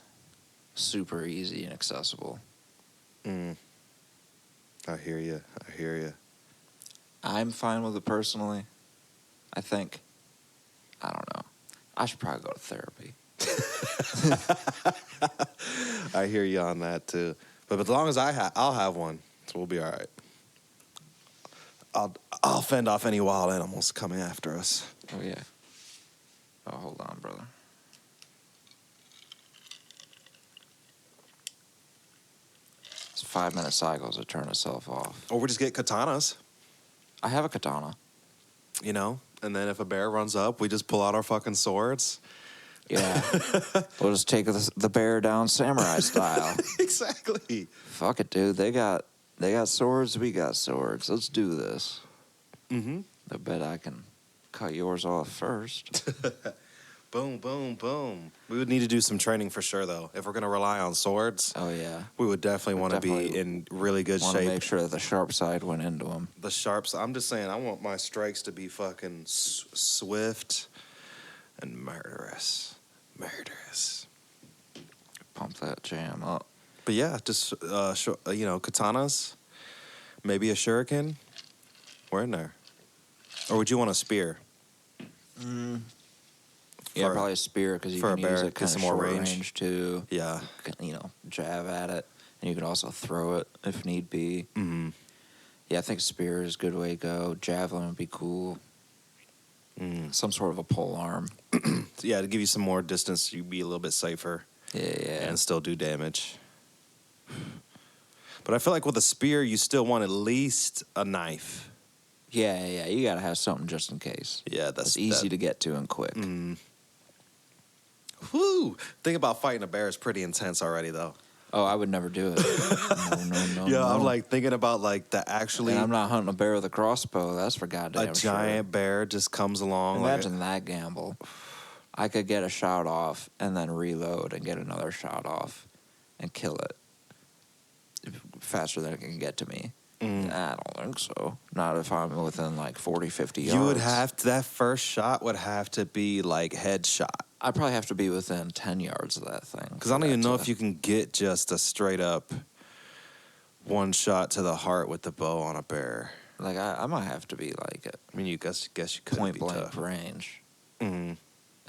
super easy and accessible. I hear you. I'm fine with it personally. I think. I don't know. I should probably go to therapy. I hear you on that too. But as long as I'll have one, so we'll be all right. I'll fend off any wild animals coming after us. Oh, yeah. Oh, hold on, brother. It's 5-minute cycles to turn itself off. Or we just get katanas, I have a katana. and then if a bear runs up, we just pull out our fucking swords. Yeah. We'll just take the bear down samurai style. Exactly. Fuck it, dude. They got swords, we got swords. Let's do this. Mm-hmm. I bet I can cut yours off first. Boom, boom, boom. We would need to do some training for sure, though. If we're going to rely on swords, Oh, yeah. we would definitely want to be definitely in really good Want to shape. make sure that the sharp side went into them. The sharps. I'm just saying, I want my strikes to be fucking swift and murderous. Murderous. Pump that jam up. But yeah, just katanas, maybe a shuriken. We're in there. Or would you want a spear? Yeah, For- probably a spear because you for a can use bear, it get kind some of more short range. too. Yeah. Jab at it. And you can also throw it if need be. Mm-hmm. Yeah, I think spear is a good way to go. Javelin would be cool. Mm. Some sort of a pole arm. Yeah, to give you some more distance, you'd be a little bit safer Yeah. and still do damage. But I feel like with a spear, you still want at least a knife. Yeah. You gotta have something just in case. Yeah, That's easy to get to and quick. Woo! Think about fighting a bear is pretty intense already, though. Oh, I would never do it. No. Yeah, I'm like thinking about like the actually And I'm not hunting a bear with a crossbow. That's for goddamn a giant bear just comes along. Imagine that gamble. I could get a shot off and then reload and get another shot off and kill it faster than it can get to me. I don't think so. Not if I'm within like 40, 50 yards. You would have to, that first shot would have to be like headshot. I'd probably have to be within 10 yards of that thing. Because I don't even know if you can get just a straight up one shot to the heart with the bow on a bear. Like, I might have to be like at I mean, you guess you could point be blank tough. range Mm.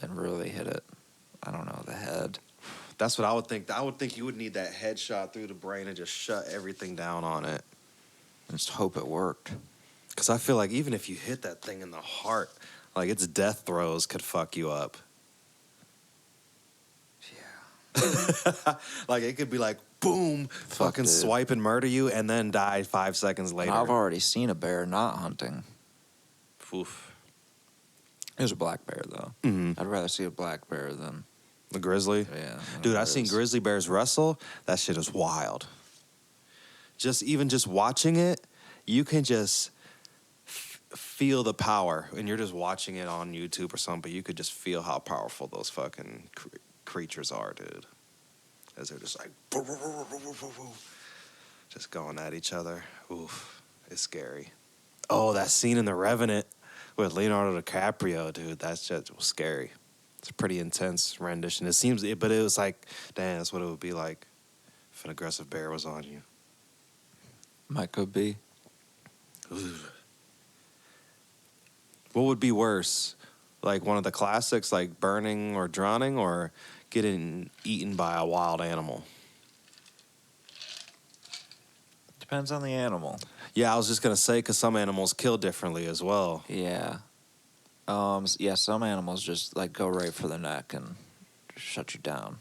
and really hit it. I don't know, the head. That's what I would think. I would think you would need that headshot through the brain and just shut everything down on it. And just hope it worked. Because I feel like even if you hit that thing in the heart, like its death throes could fuck you up. Yeah. Like it could be like, boom, fucking dude. swipe and murder you and then die 5 seconds later. I've already seen a bear not hunting. Oof. It was a black bear, though. Mhm. I'd rather see a black bear than... The grizzly? Yeah. Dude, I've seen grizzly bears wrestle. That shit is wild. Even just watching it, you can just feel the power. And you're just watching it on YouTube or something, but you could just feel how powerful those fucking creatures are, dude. As they're just like, just going at each other. Oof, it's scary. Oh, that scene in The Revenant with Leonardo DiCaprio, dude, that's just scary. It's a pretty intense rendition. But it was like, damn, that's what it would be like if an aggressive bear was on you. Might could be. Ooh. What would be worse? Like one of the classics, like burning or drowning, or getting eaten by a wild animal? Depends on the animal. Yeah, I was just going to say, because some animals kill differently as well. Yeah. Yeah, some animals just, like, go right for the neck and shut you down.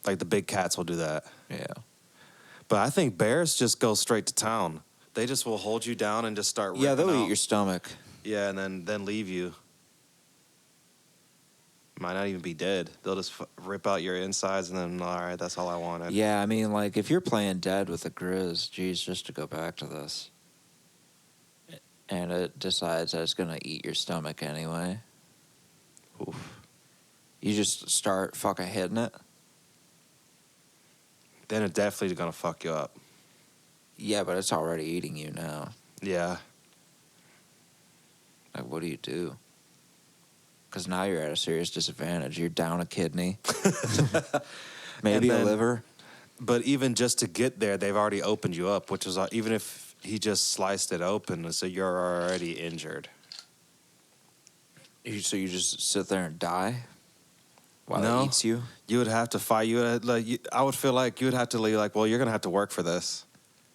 Like the big cats will do that. Yeah. But I think bears just go straight to town. They just will hold you down and just start ripping Yeah, they'll out. eat your stomach. Yeah, and then leave you. Might not even be dead. They'll just rip out your insides and then, all right, that's all I wanted. Yeah, I mean, like, if you're playing dead with a grizz, geez, just to go back to this, and it decides that it's going to eat your stomach anyway, Oof. you just start fucking hitting it. Then it's definitely going to fuck you up. Yeah, but it's already eating you now. Yeah. Like, what do you do? Because now you're at a serious disadvantage. You're down a kidney, maybe a liver. But even just to get there, they've already opened you up, which is even if he just sliced it open, so you're already injured. So you just sit there and die while No. it eats you? You would have to fight. I would feel like you would have to leave, like, well, you're going to have to work for this.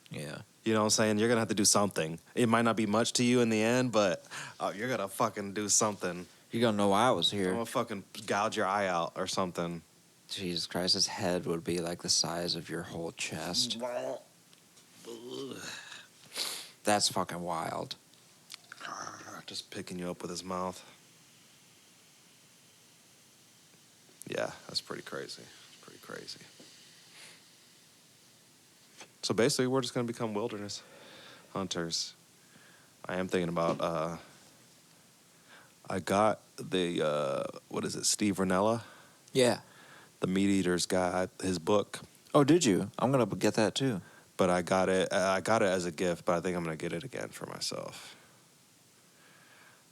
Yeah. You know what I'm saying? You're going to have to do something. It might not be much to you in the end, but you're going to fucking do something. You're going to know why I was I'm here. going to fucking gouge your eye out or something. Jesus Christ, his head would be like the size of your whole chest. That's fucking wild. Just picking you up with his mouth. Yeah, that's pretty crazy. It's pretty crazy. So basically, we're just going to become wilderness hunters. I am thinking about, I got the, what is it, Steve Rinella? Yeah. The Meat Eater's Guide, his book. Oh, did you? I'm going to get that too. But I got it as a gift, but I think I'm going to get it again for myself.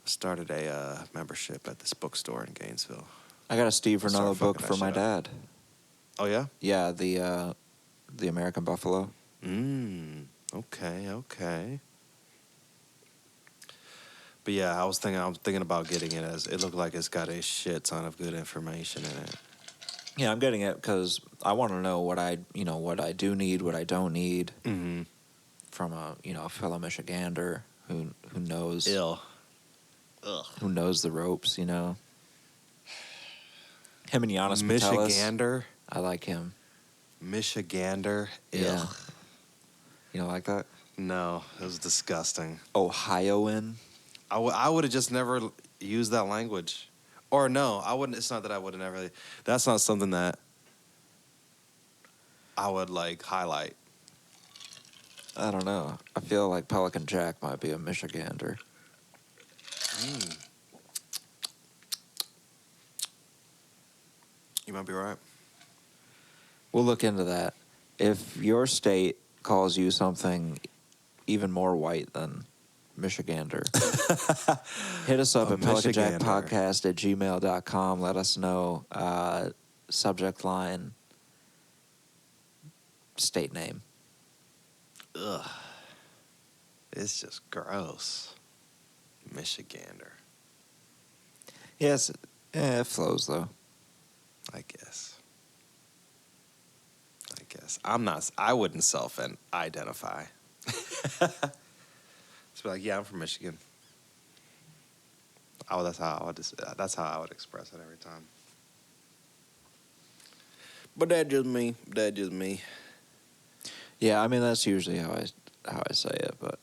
I started a membership at this bookstore in Gainesville. I got a Steve I'll start Rinella book fucking for that my shit dad. Oh, yeah? Yeah, the American Buffalo. Okay. But yeah, I was thinking about getting it as it looked like it's got a shit ton of good information in it. Yeah, I'm getting it because I want to know what I do need, what I don't need Mm-hmm. from a fellow Michigander who knows Ill. Ugh. who knows the ropes. Him and Giannis Metellus. Michigander. I like him. Michigander. Yeah. Ugh. You don't like that? No, it was disgusting. Ohioan. I would have just never used that language. Or no, I wouldn't. It's not that I would have never. That's not something that I would like highlight. I don't know. I feel like Pelican Jack might be a Michigander. You might be right. We'll look into that. If your state calls you something even more white than Michigander, hit us up A at pelicanjackpodcast Michigander. at gmail.com. Let us know. Subject line, state name. Ugh. It's just gross. Michigander. Yes, it flows though. I guess. I'm not. I wouldn't self-identify. Just be like, yeah, I'm from Michigan. Oh, that's how I would express it every time. But that's just me. Yeah, I mean that's usually how I say it, but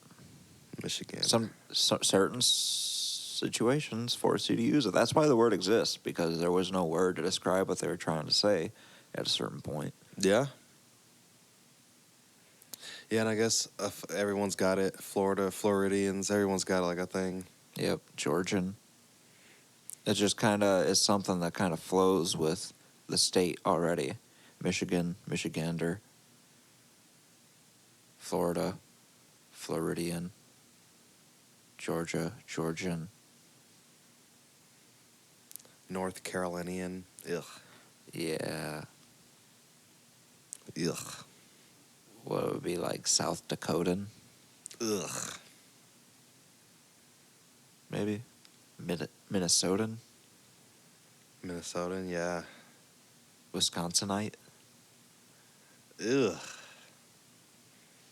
Michigan. some certain situations force you to use it. That's why the word exists, because there was no word to describe what they were trying to say at a certain point. Yeah. Yeah, and I guess everyone's got it. Florida, Floridians, everyone's got like a thing. Yep, Georgian. It just kind of is something that kind of flows with the state already. Michigan, Michigander. Florida, Floridian. Georgia, Georgian. North Carolinian. Ugh. Yeah. Ugh. What would it be like? South Dakotan? Ugh. Maybe? Minnesotan? Minnesotan, yeah. Wisconsinite? Ugh.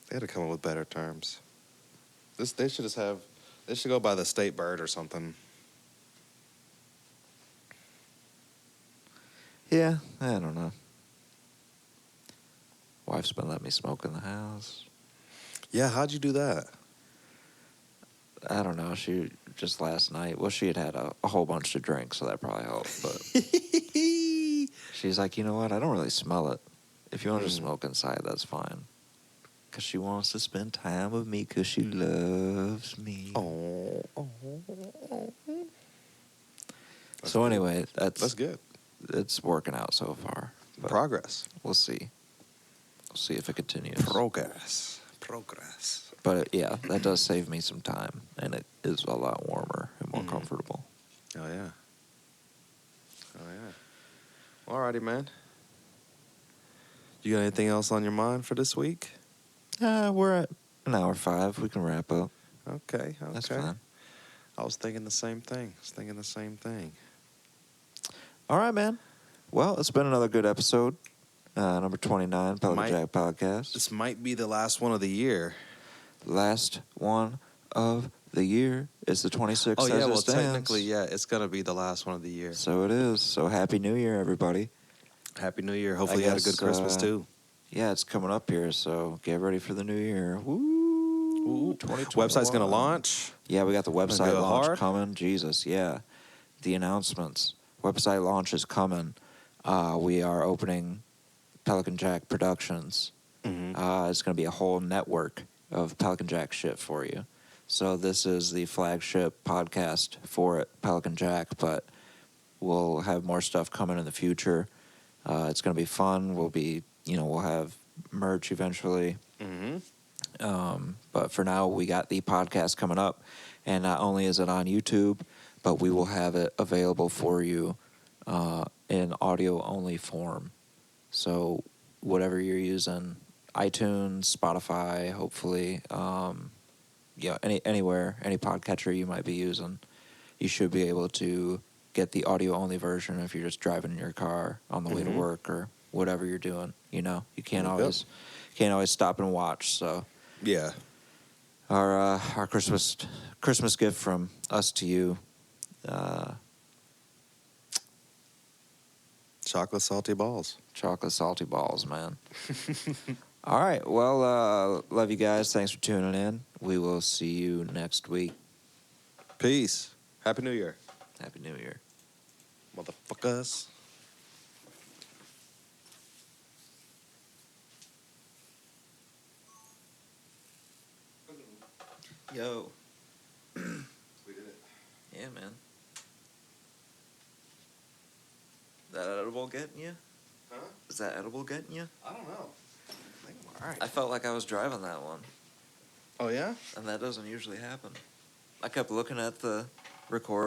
They had to come up with better terms. They should go by the state bird or something. Yeah, I don't know. Wife's been letting me smoke in the house. Yeah, how'd you do that? I don't know. She just last night. Well, she had a whole bunch to drink, so that probably helped. But she's like, you know what? I don't really smell it. If you want to smoke inside, that's fine. Because she wants to spend time with me because she loves me. Oh. So anyway, That's good. It's working out so far. But Progress. we'll see. We'll see if it continues. Progress. But yeah, that does save me some time, and it is a lot warmer and more comfortable. Oh, yeah. Alrighty, man. You got anything else on your mind for this week? We're at an hour 5. We can wrap up. Okay. That's fine. I was thinking the same thing. All right, man. Well, it's been another good episode. Number 29, Pelican Jack Podcast. This might be the last one of the year. Last one of the year is the 26th. Oh, yeah, as it well, stands. technically, yeah, it's going to be the last one of the year. So it is. So Happy New Year, everybody. Happy New Year. Hopefully you had a good Christmas, too. Yeah, it's coming up here, so get ready for the new year. Woo! 2021. Website's going to launch. Yeah, we got the website go launch hard. coming. Jesus, yeah. The announcements. Website launch is coming. We are opening Pelican Jack Productions. It's going to be a whole network of Pelican Jack shit for you. So this is the flagship podcast for it, Pelican Jack, but we'll have more stuff coming in the future. It's going to be fun. We'll have merch eventually. But for now, we got the podcast coming up, and not only is it on YouTube, but we will have it available for you in audio-only form. So whatever you're using, iTunes, Spotify, hopefully, anywhere, any podcatcher you might be using, you should be able to get the audio only version if you're just driving in your car on the way to work or whatever you're doing. You know, you can't Yep. always stop and watch. So Yeah. our Christmas gift from us to you. Chocolate salty balls. Chocolate salty balls, man. All right. Well, love you guys. Thanks for tuning in. We will see you next week. Peace. Happy New Year, Happy New Year. motherfuckers. Yo. We did it. Yeah, man. That edible getting you? Huh? Is that edible getting you? I don't know. I think I'm all right. I felt like I was driving that one, Oh, yeah? and that doesn't usually happen. I kept looking at the record.